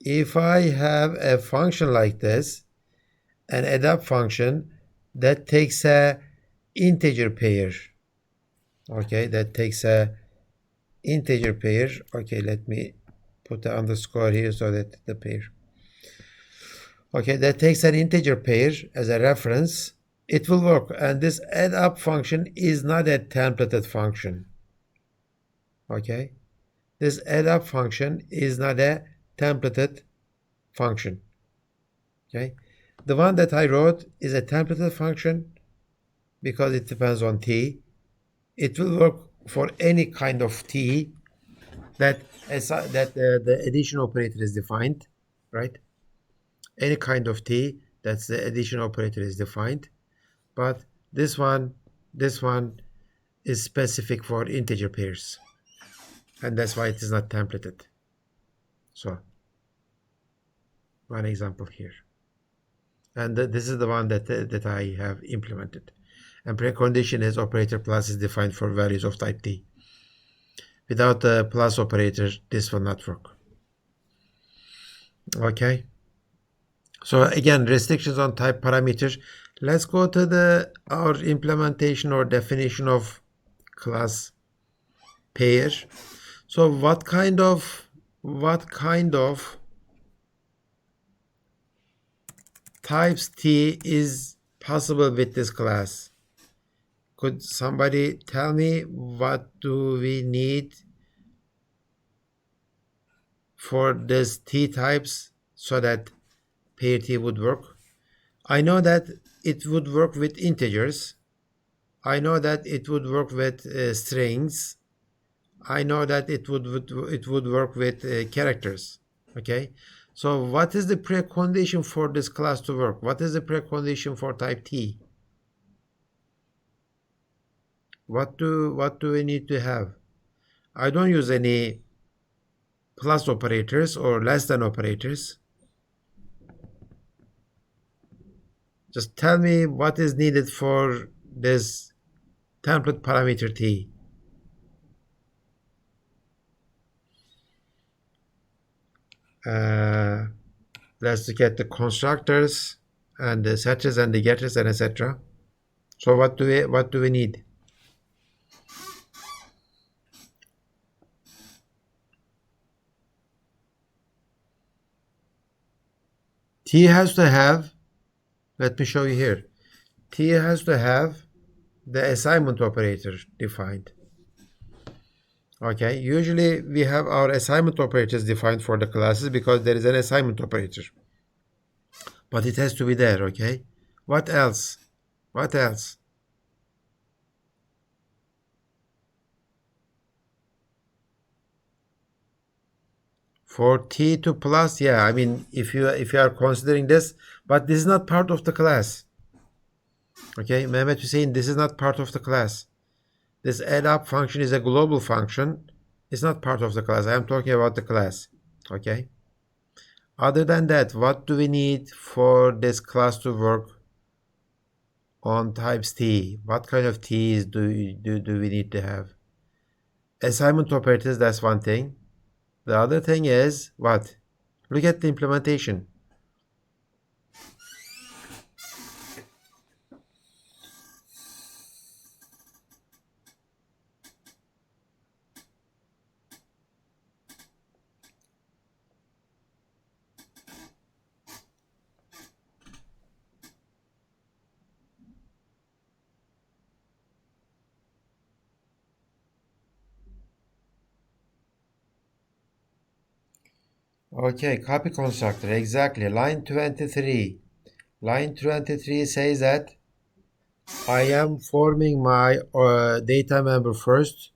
if I have a function like this, an add-up function that takes a integer pair, okay, that takes a integer pair, okay, let me put the underscore here so that the pair, okay, that takes an integer pair as a reference, it will work. And this add up function is not a templated function, okay, this add up function is not a templated function, okay. The one that I wrote is a templated function because it depends on T. It will work for any kind of T that the addition operator is defined, right? Any kind of T that's the addition operator is defined, but this one is specific for integer pairs, and that's why it is not templated. So one example here, and this is the one that I have implemented. And precondition is operator plus is defined for values of type T. Without the plus operator, this will not work. Okay. So again, restrictions on type parameters. Let's go to our implementation or definition of class pair. So what kind of types T is possible with this class? Could somebody tell me what do we need for this T types so that pair T would work? I know that it would work with integers. I know that it would work with strings. I know that it would work with characters. Okay, so what is the precondition for this class to work? What is the precondition for type T? What do we need to have? I don't use any plus operators or less than operators. Just tell me what is needed for this template parameter T. Let's look at the constructors and the setters and the getters and etc. So what do we need? T has to have, let me show you here. T has to have the assignment operator defined. Okay, usually we have our assignment operators defined for the classes because there is an assignment operator. But it has to be there, okay? What else? What else? For T to plus, yeah, I mean, if you are considering this, but this is not part of the class. Okay, Mehmet Hussein, this is not part of the class. This add up function is a global function. It's not part of the class. I am talking about the class. Okay. Other than that, what do we need for this class to work on types T? What kind of T's do we need to have? Assignment operators, that's one thing. The other thing is what? Look at the implementation. Okay, copy constructor, exactly. Line 23. Line 23 says that I am forming my data member first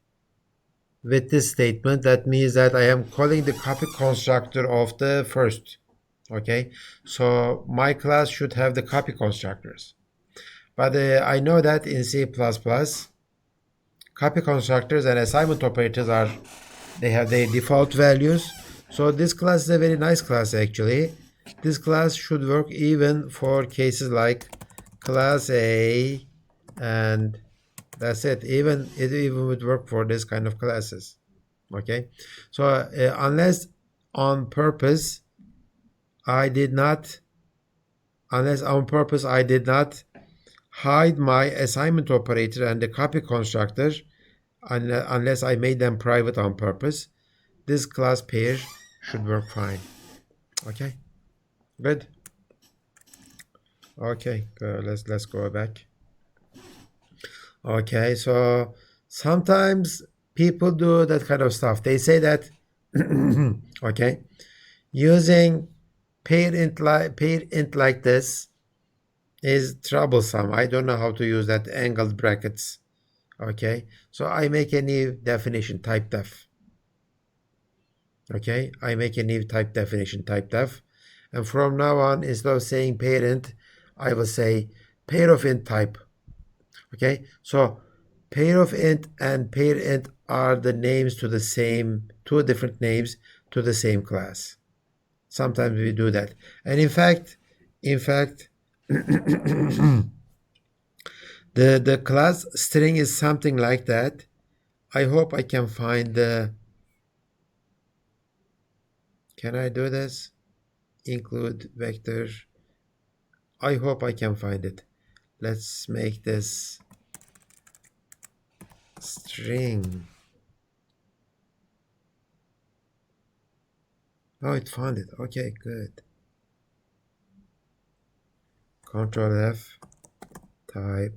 with this statement. That means that I am calling the copy constructor of the first. Okay, so my class should have the copy constructors. But I know that in C++, copy constructors and assignment operators they have their default values. So this class is a very nice class actually. This class should work even for cases like class A, and that's it. It even would work for this kind of classes. Okay, so unless on purpose I did not hide my assignment operator and the copy constructor, unless I made them private on purpose, this class pair should work fine. Okay, good. Okay, good. Let's go back. Okay, so sometimes people do that kind of stuff. They say that okay, using pair int like this is troublesome. I don't know how to use that angled brackets. Okay, so I make a new definition, type def. Okay, I make a new type definition, type def, and from now on, instead of saying parent, I will say pair of int type. Okay, so pair of int and pair int are the names to the same, two different names to the same class. Sometimes we do that, and in fact, the class string is something like that. I hope I can find the. Can I do this? Include vector. I hope I can find it. Let's make this string. Oh, it found it. Okay, good. Control F, type.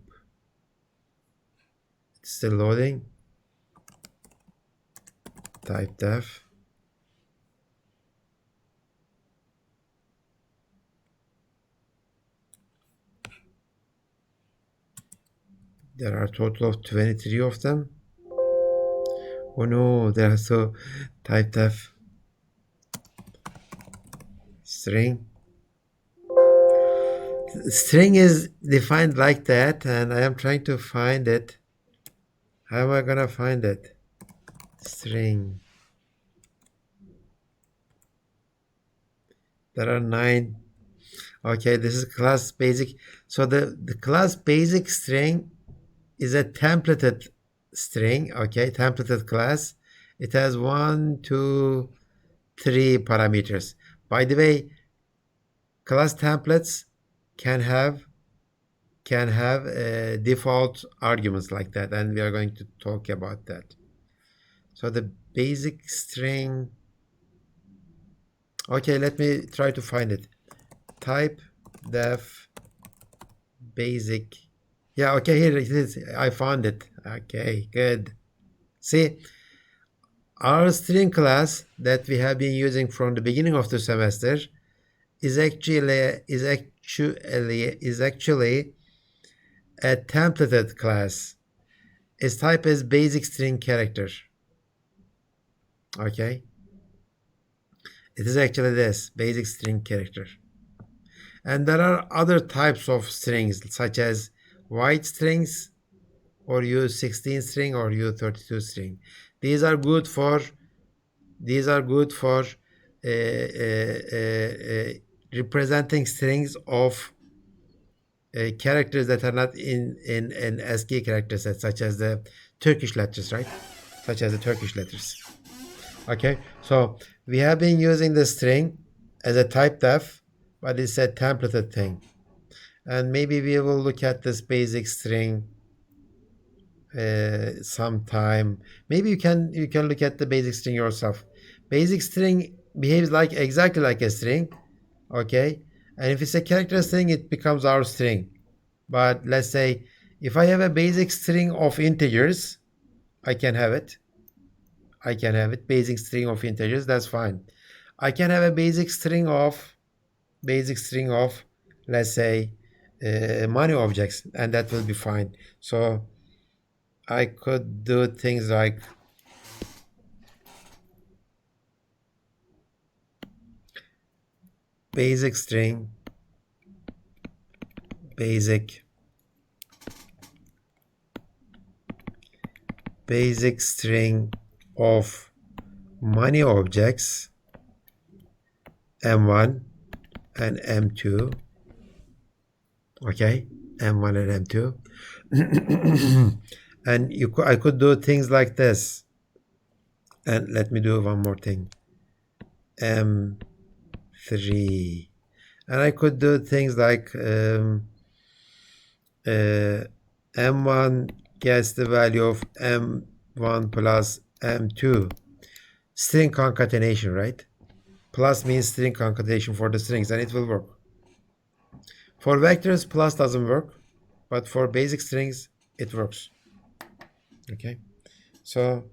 It's still loading. Type def. There are a total of 23 of them. Oh no, there are so type def string. String is defined like that, and I am trying to find it. How am I gonna find it? String. There are 9. Okay, this is class basic. So the class basic string is a templated string. Okay, templated class. It has 1, 2, 3 parameters. By the way, class templates can have default arguments like that, and we are going to talk about that. So the basic string. Okay, let me try to find it. Type def basic. Yeah, okay, here it is. I found it. Okay, good. See, our string class that we have been using from the beginning of the semester is actually a templated class. Its type is basic string character. Okay, it is actually this basic string character. And there are other types of strings such as white strings or U16 string or U32 string. These are good for representing strings of characters that are not in ASCII character set, such as the Turkish letters, right? Such as the Turkish letters. Okay, so we have been using the string as a type def, but it's a templated thing. And maybe we will look at this basic string sometime. Maybe you can look at the basic string yourself. Basic string behaves exactly like a string, okay? And if it's a character string, it becomes our string. But let's say if I have a basic string of integers, I can have it. Basic string of integers, that's fine. I can have a basic string of, let's say, money objects, and that will be fine. So I could do things like basic string, basic string of money objects M1 and M2. Okay, M1 and M2. And I could do things like this. And let me do one more thing. M3. And I could do things like M1 gets the value of M1 plus M2. String concatenation, right? Plus means string concatenation for the strings, and it will work. For vectors, plus doesn't work, but for basic strings, it works. Okay, so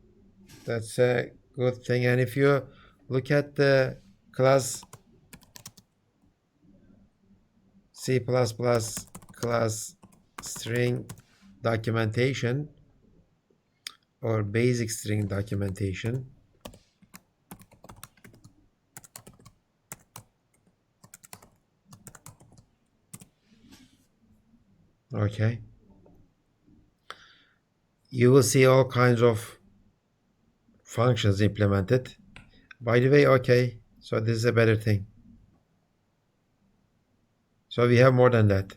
that's a good thing. And if you look at the class C++ class string documentation or basic string documentation, okay, you will see all kinds of functions implemented. By the way, okay, so this is a better thing. So we have more than that.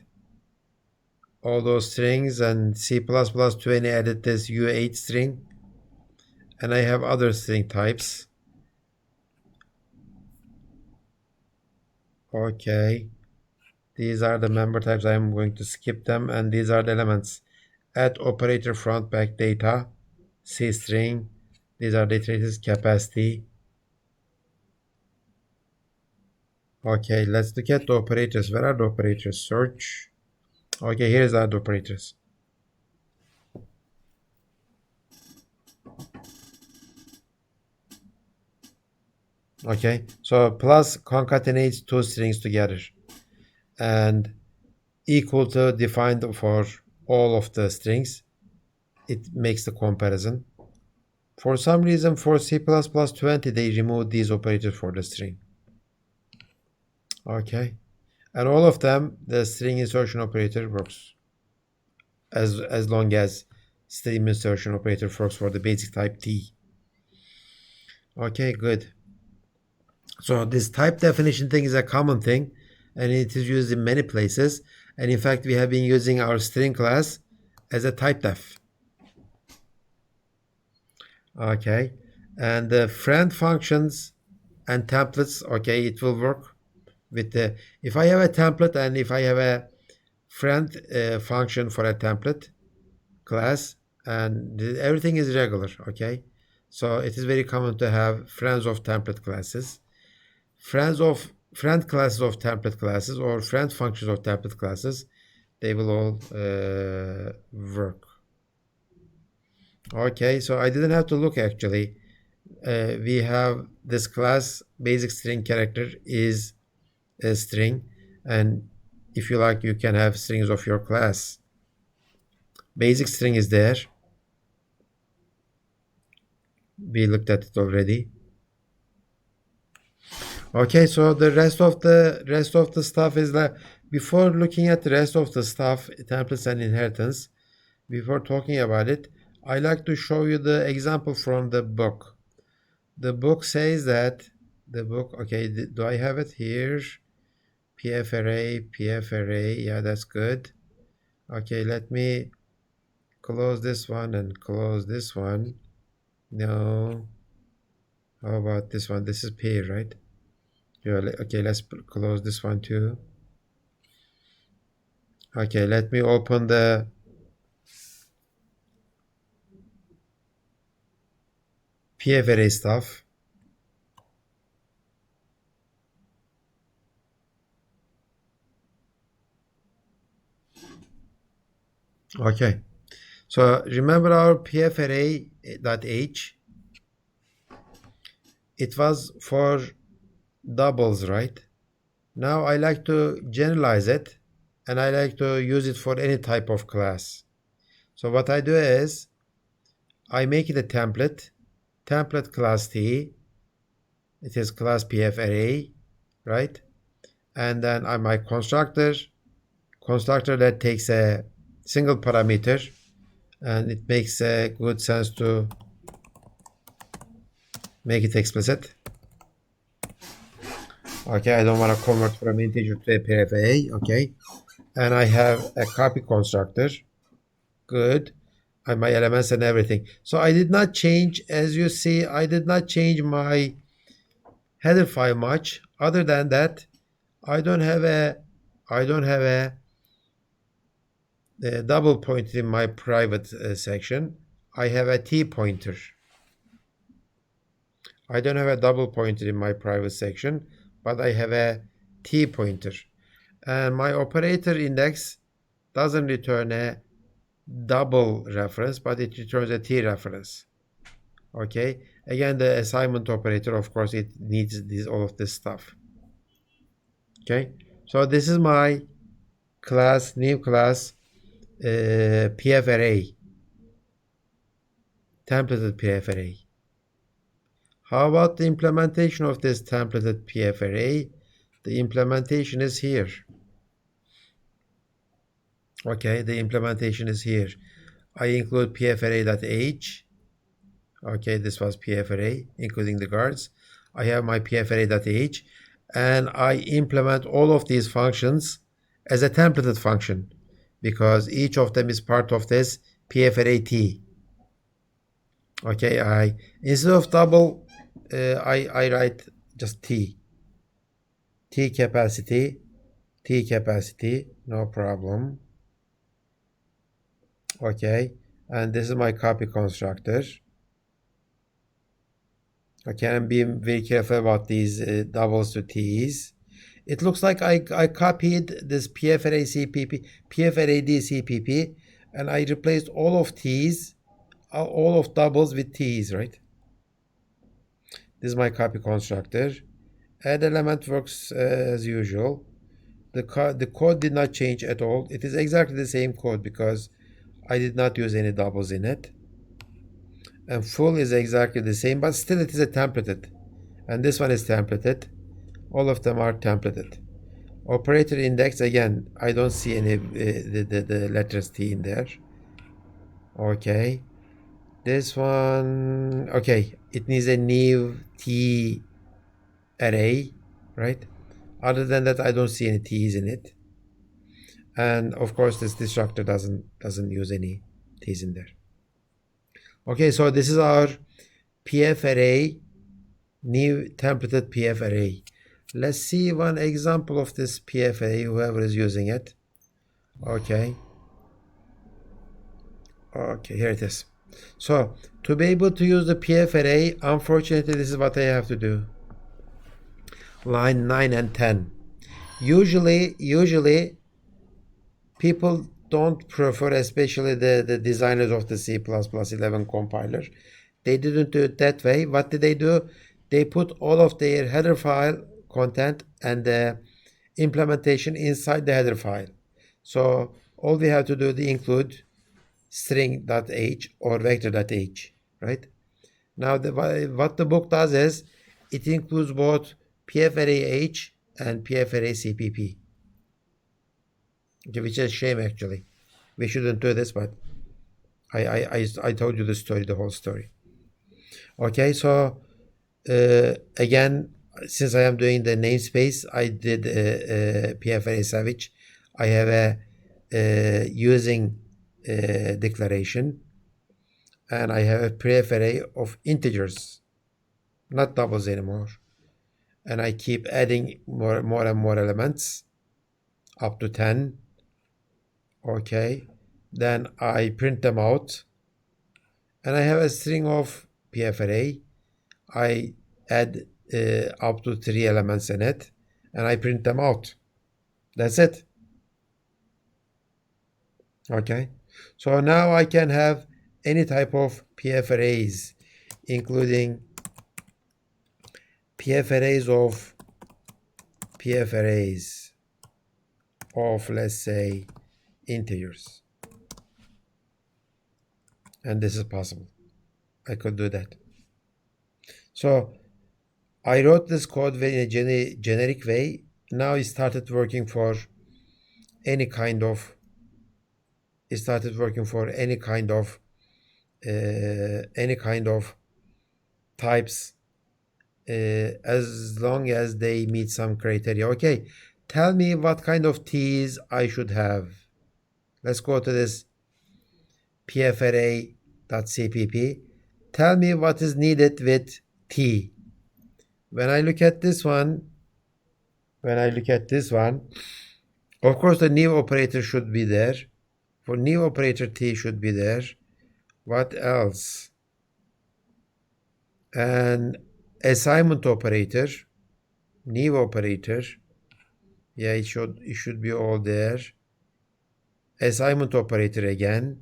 All those strings, and C++20 added this U8 string, and I have other string types. Okay, these are the member types. I'm going to skip them, and these are the elements. Add operator front back data, C string. These are data traces, capacity. Okay, let's look at the operators. Where are the operators? Search. Okay, here's the operators. Okay, so plus concatenates two strings together, and equal to defined for all of the strings. It makes the comparison. For some reason, for C++20, they removed these operators for the string. Okay, and all of them, the string insertion operator works as long as string insertion operator works for the basic type T. Okay, good. So this type definition thing is a common thing, and it is used in many places. And in fact, we have been using our string class as a type def. Okay, and the friend functions and templates, okay, it will work with the, if I have a template and if I have a friend function for a template class, and everything is regular, okay, so it is very common to have friends of template classes, friend classes of template classes, or friend functions of template classes. They will all work. Okay, so I didn't have to look actually. We have this class basic string character is a string, and if you like, you can have strings of your class. Basic string is there. We looked at it already. Okay, so the rest of the stuff is like, before looking at the rest of the stuff, templates and inheritance, before talking about it, I like to show you the example from the book. The book says that okay, do I have it here? PF array, yeah, that's good. Okay, let me close this one and close this one. No, how about this one? This is P, right? Yeah, okay, let's close this one too. Okay, let me open the PF array stuff. Okay, so remember our PF array.h. It was for doubles, right? Now I like to generalize it, and I like to use it for any type of class. So what I do is I make it a template class T. It is class PF array, right? And then I my constructor that takes a single parameter, and it makes a good sense to make it explicit. Okay, I don't want to convert from integer to a PF array. Okay, and I have a copy constructor. Good. And my elements and everything. So I did not change, as you see, I did not change my header file much. Other than that, I don't have a double pointer in my private section. I have a T pointer. I don't have a double pointer in my private section, but I have a T pointer. And my operator index doesn't return a double reference, but it returns a T reference. Okay, again, the assignment operator, of course, it needs all of this stuff. Okay, so this is my class, new class, PF array, templated PF array. How about the implementation of this templated PF array? The implementation is here. Okay, the implementation is here. I include pfarray.h. Okay, this was pfarray, including the guards. I have my pfarray.h, and I implement all of these functions as a templated function because each of them is part of this pfarray. Okay, instead of double, I write just t capacity, no problem. Okay, and this is my copy constructor. Okay, I'm being very careful about these doubles to t's. It looks like I copied this pfarray CPP, pfarray CPP, and I replaced all of t's, all of doubles with t's, right? This is my copy constructor. Add element works as usual. The code did not change at all. It is exactly the same code because I did not use any doubles in it. And full is exactly the same, but still it is a templated. And this one is templated. All of them are templated. Operator index, again, I don't see any the letters T in there. Okay. This one, okay, it needs a new T array, right? Other than that, I don't see any T's in it. And of course, this destructor doesn't use any T's in there. Okay, so this is our PF array, new templated PF array. Let's see one example of this PF array, whoever is using it. Okay. Okay, here it is. So, to be able to use the PF array, unfortunately, this is what I have to do. Line 9 and 10. Usually, people don't prefer, especially the designers of the C++11 compiler. They didn't do it that way. What did they do? They put all of their header file content and the implementation inside the header file. So all we have to do is include string.h or vector.h, right? Now what the book does is it includes both pfarray and pfarray CPP. Okay, which is a shame actually. We shouldn't do this, but I told you the story, the whole story. Okay, so again, since I am doing the namespace, I did pfarray savage. I have a using declaration, and I have a pfarray of integers, not doubles anymore. And I keep adding more and more elements up to 10. Okay, then I print them out, and I have a string of pfarray. I add up to 3 elements in it, and I print them out. That's it. Okay, so now I can have any type of pfarrays, including pfarrays of PF arrays of, let's say, integers. And this is possible. I could do that. So I wrote this code in a generic way. Now it started working for any kind of types, as long as they meet some criteria. Okay, tell me what kind of T's I should have. Let's go to this pfarray.cpp. Tell me what is needed with T. When I look at this one, of course the new operator should be there. For new operator, T should be there. What else? And assignment operator, new operator. Yeah, it should be all there. Assignment operator again.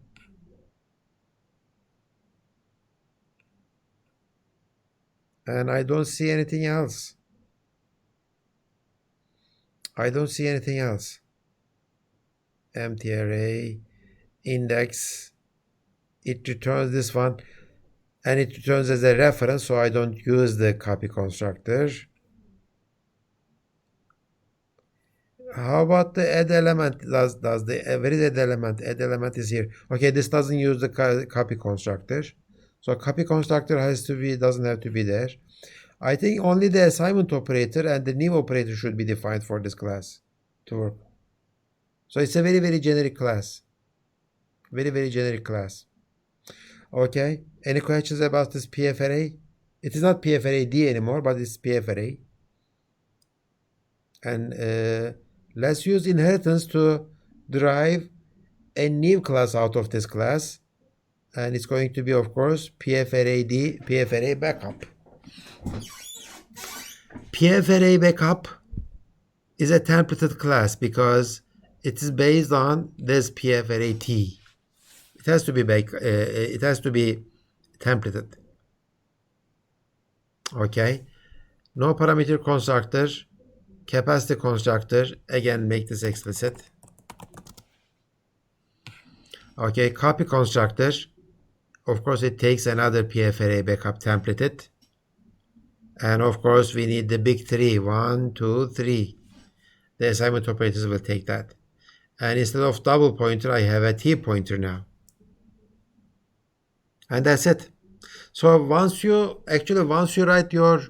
And I don't see anything else. Empty array, index. It returns this one. And it returns as a reference, so I don't use the copy constructor. How about the add element? Where is add element? Add element is here. Okay, this doesn't use the copy constructor. So copy constructor doesn't have to be there. I think only the assignment operator and the new operator should be defined for this class to work. So it's a very, very generic class. Okay, any questions about this PF array? It is not PF array D anymore, but it's PF array. And let's use inheritance to derive a new class out of this class. And it's going to be, of course, PF array D, PF array backup. PF array backup is a templated class because it is based on this PF array T. It has to be templated. Okay. No parameter constructor, capacity constructor. Again, make this explicit. Okay. Copy constructor. Of course, it takes another PF array backup templated. And of course, we need the big three. 1, 2, 3. The assignment operators will take that. And instead of double pointer, I have a T pointer now. And that's it. So once you write your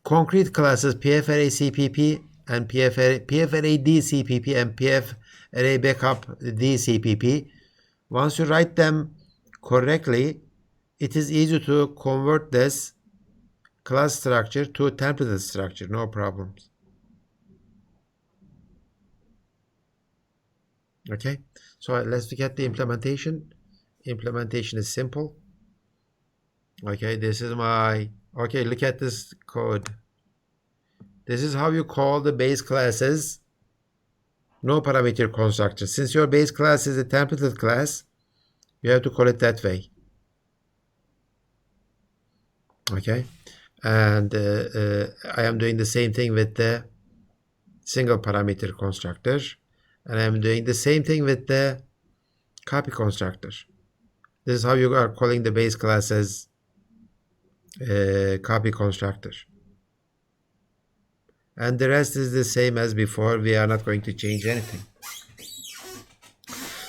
concrete classes, PFArray CPP and PFArray DCPP and PFArray backup DCPP, once you write them correctly, it is easy to convert this class structure to a templated structure, no problems. Okay, so let's look at the implementation. Implementation is simple. Okay, look at this code. This is how you call the base classes. No parameter constructor. Since your base class is a templated class, you have to call it that way. Okay, and I am doing the same thing with the single parameter constructor, and I am doing the same thing with the copy constructor. This is how you are calling the base class as copy constructor. And the rest is the same as before. We are not going to change anything.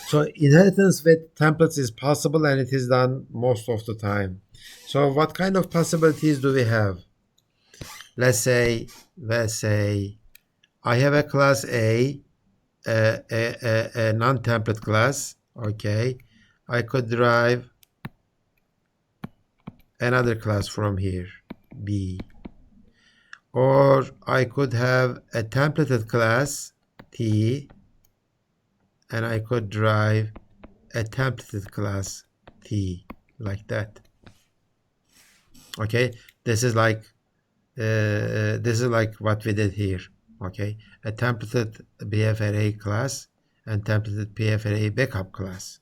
So inheritance with templates is possible, and it is done most of the time. So what kind of possibilities do we have? Let's say I have a class A, a non-template class. Okay, I could derive another class from here, B. Or I could have a templated class, T, and I could derive a templated class, T, like that. Okay, this is like what we did here. Okay, a templated PFArray class and templated PFArray backup class.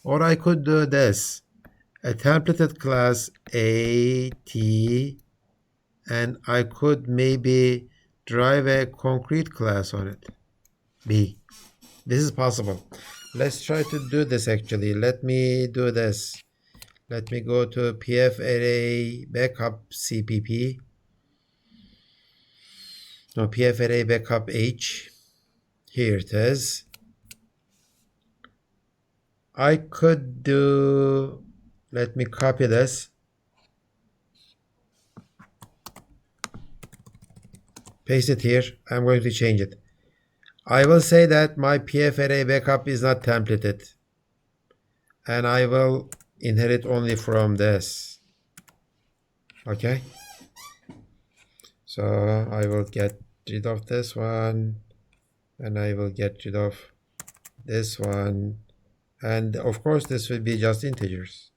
Or I could do this, a templated class A, T, and I could maybe derive a concrete class on it. B. This is possible. Let's try to do this actually. Let me do this. Let me go to PF array backup CPP. No, PF array backup H. Here it is. I could do, let me copy this. Paste it here. I'm going to change it. I will say that my PF array backup is not templated. And I will inherit only from this. Okay. So I will get rid of this one. And I will get rid of this one. And of course, this will be just integers.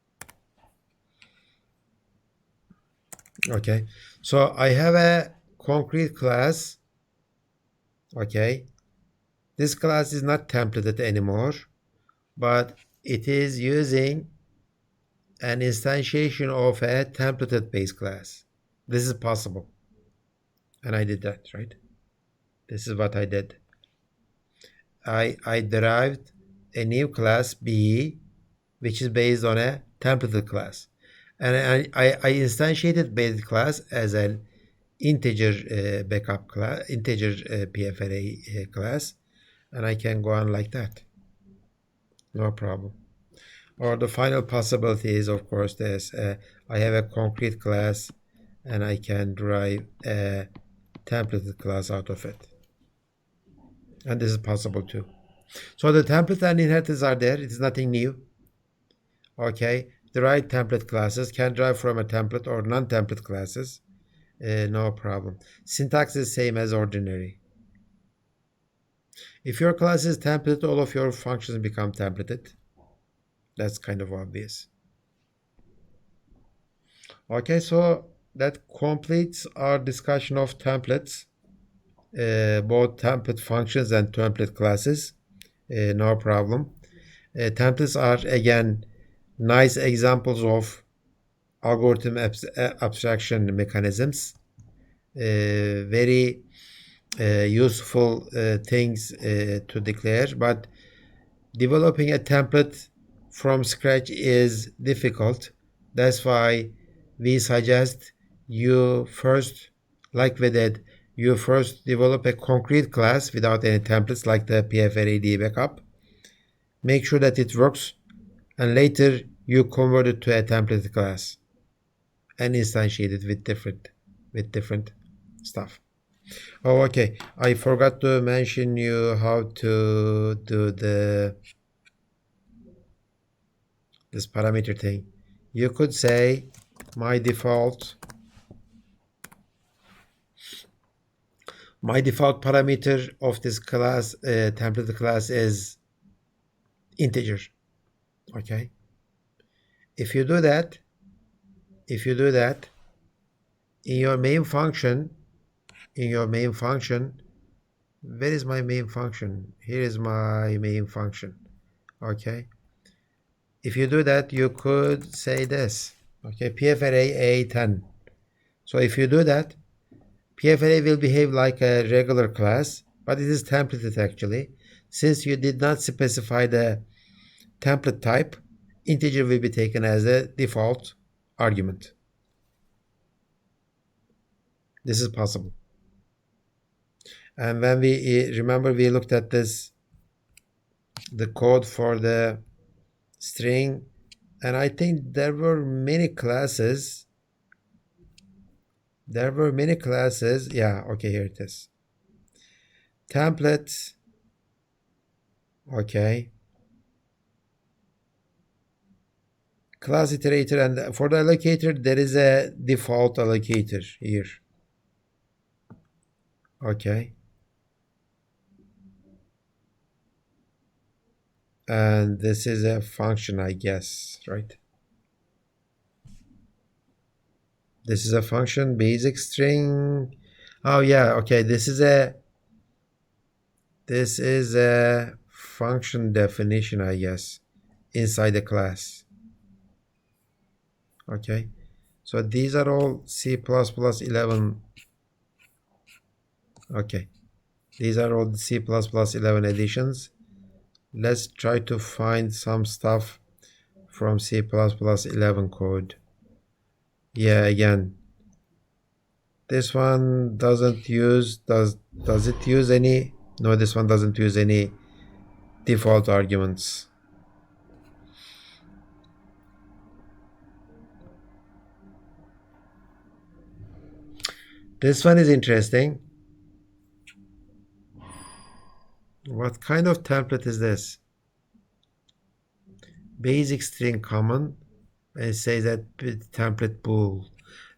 Okay. So I have a concrete class. Okay. This class is not templated anymore, but it is using an instantiation of a templated base class. This is possible. And I did that, right? This is what I did. I derived a new class B, which is based on a templated class. And I instantiated base class as an integer backup class, integer PF array class. And I can go on like that. No problem. Or the final possibility is, of course, this. I have a concrete class and I can derive a templated class out of it. And this is possible too. So the template and inheritance are there. It is nothing new. Okay. Derived template classes can derive from a template or non-template classes. No problem. Syntax is same as ordinary. If your class is templated, all of your functions become templated. That's kind of obvious. Okay, so that completes our discussion of templates, both template functions and template classes. No problem. Templates are, again, nice examples of algorithm abstraction mechanisms. Very useful things to declare, but developing a template from scratch is difficult. That's why we suggest you first, like we did, you first develop a concrete class without any templates like the PF-array backup. Make sure that it works, and later you convert it to a template class and instantiate it with different stuff. Oh, okay. I forgot to mention you how to do this parameter thing. You could say my default parameter of this class, template class, is integer. Okay. If you do that, in your main function, where is my main function? Here is my main function. Okay. If you do that, you could say this. Okay, PF array A10. So if you do that, PF array will behave like a regular class, but it is templated actually. Since you did not specify the template type, integer will be taken as a default argument. This is possible. And when we remember, we looked at this, the code for the string, and I think there were many classes. Yeah, okay, here it is. Templates. Okay. Class iterator, and for the allocator, there is a default allocator here. Okay. And this is a function, I guess, right? This is a function, basic string. Oh yeah, okay, this is a function definition, I guess, inside the class. Okay, so these are all C++ 11 Okay, these are all the C++ 11 additions. Let's try to find some stuff from C++ 11 code. Yeah, again, this one does it use any? No, this one doesn't use any default arguments. This one is interesting. What kind of template is this? Basic string common, and it says that template bool.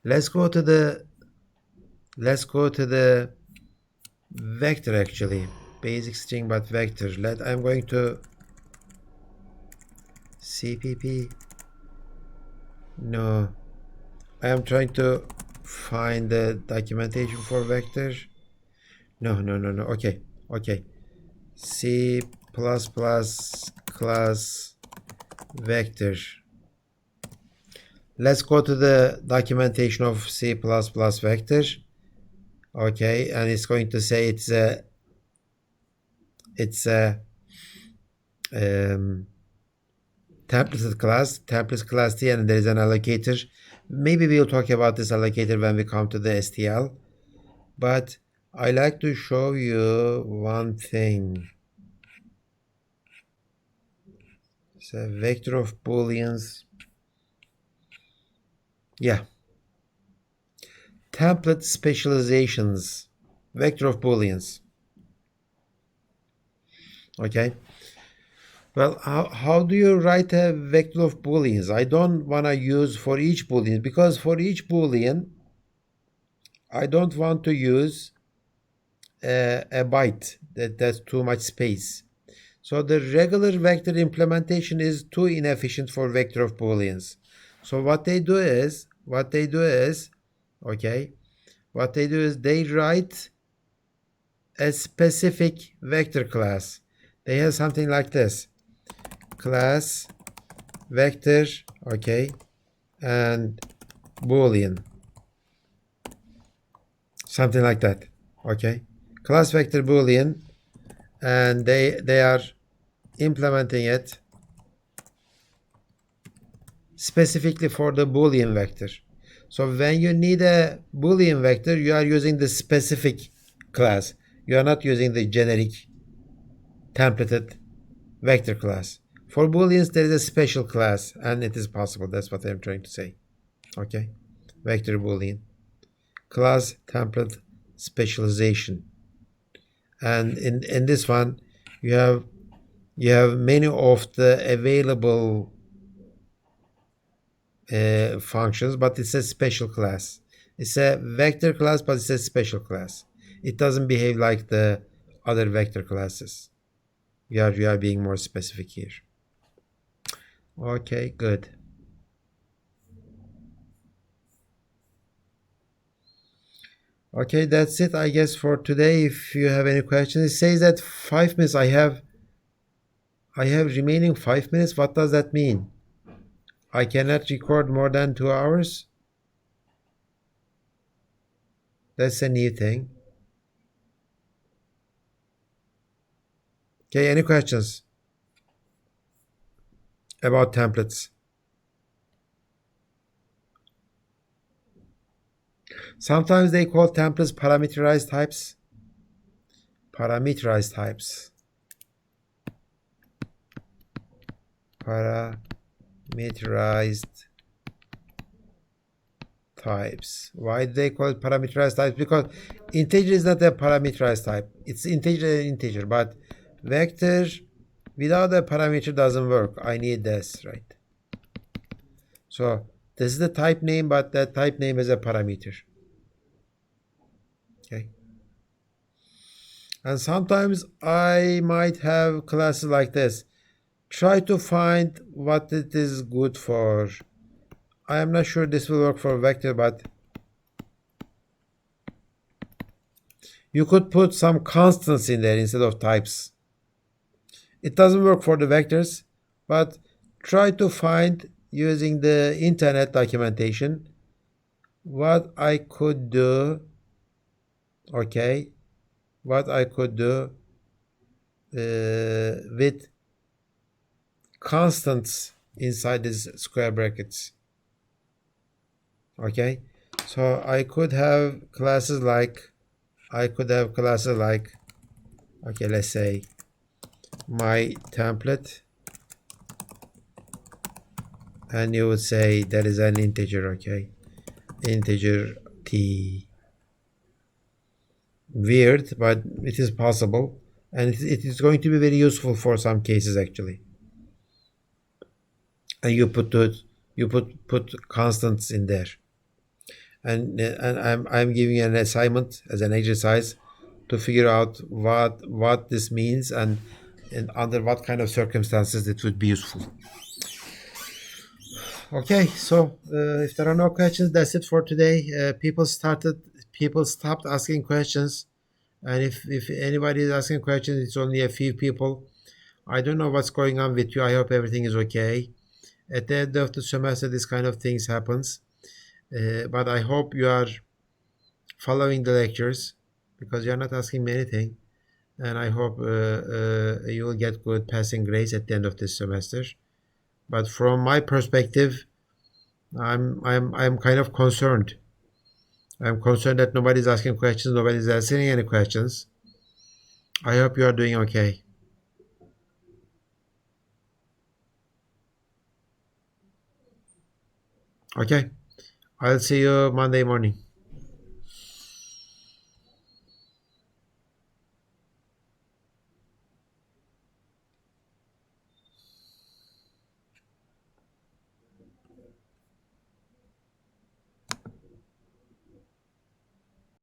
Let's go to the vector actually. Basic string but vector. I'm going to CPP. No, I am trying to find the documentation for vector. No. Okay. C++ class vector. Let's go to the documentation of C++ vector. Okay, and it's going to say it's a template class T, and there is an allocator. Maybe we'll talk about this allocator when we come to the STL, but I like to show you one thing. It's a vector of Booleans. Yeah. Template specializations. Vector of Booleans. Okay. Well, how do you write a vector of Booleans? I don't want to use for each Boolean, because for each Boolean, I don't want to use a byte. That's too much space. So the regular vector implementation is too inefficient for vector of Booleans. So what they do is they write a specific vector class. They have something like this. Class vector, okay, and Boolean. Something like that. Okay. Class vector Boolean, and they are implementing it specifically for the Boolean vector. So when you need a Boolean vector, you are using the specific class. You are not using the generic templated vector class. For Booleans, there is a special class, and it is possible. That's what I'm trying to say. Okay. Vector Boolean. Class template specialization. And in this one, you have many of the available functions, but it's a special class. It's a vector class, but it's a special class. It doesn't behave like the other vector classes. You are being more specific here. Okay, good. Okay, that's it, I guess, for today. If you have any questions, it says that 5 minutes. I have remaining 5 minutes. What does that mean? I cannot record more than 2 hours? That's a new thing. Okay, any questions about templates? Sometimes they call templates parameterized types. Parameterized types. Parameterized types. Why do they call it parameterized types? Because integer is not a parameterized type. It's integer, but vector without a parameter doesn't work. I need this, right? So this is the type name, but that type name is a parameter. Okay. And sometimes I might have classes like this. Try to find what it is good for. I am not sure this will work for vector, but you could put some constants in there instead of types. It doesn't work for the vectors, but try to find, using the internet documentation, what I could do, okay, what I could do with constants inside these square brackets. Okay, so I could have classes like, okay, let's say my template, and you would say that is an integer. Okay, integer t. Weird, but it is possible, and it is going to be very useful for some cases actually. And you put constants in there, and I'm giving you an assignment as an exercise to figure out what this means, and under what kind of circumstances it would be useful. Okay, so if there are no questions, that's it for today. People stopped asking questions, and if anybody is asking questions, it's only a few people. I don't know what's going on with you. I hope everything is okay. At the end of the semester, this kind of things happens, but I hope you are following the lectures, because you're not asking me anything, and I hope you will get good passing grades at the end of this semester. But from my perspective, I'm kind of concerned. I'm concerned that nobody's asking questions, nobody's answering any questions. I hope you are doing okay. Okay, I'll see you Monday morning.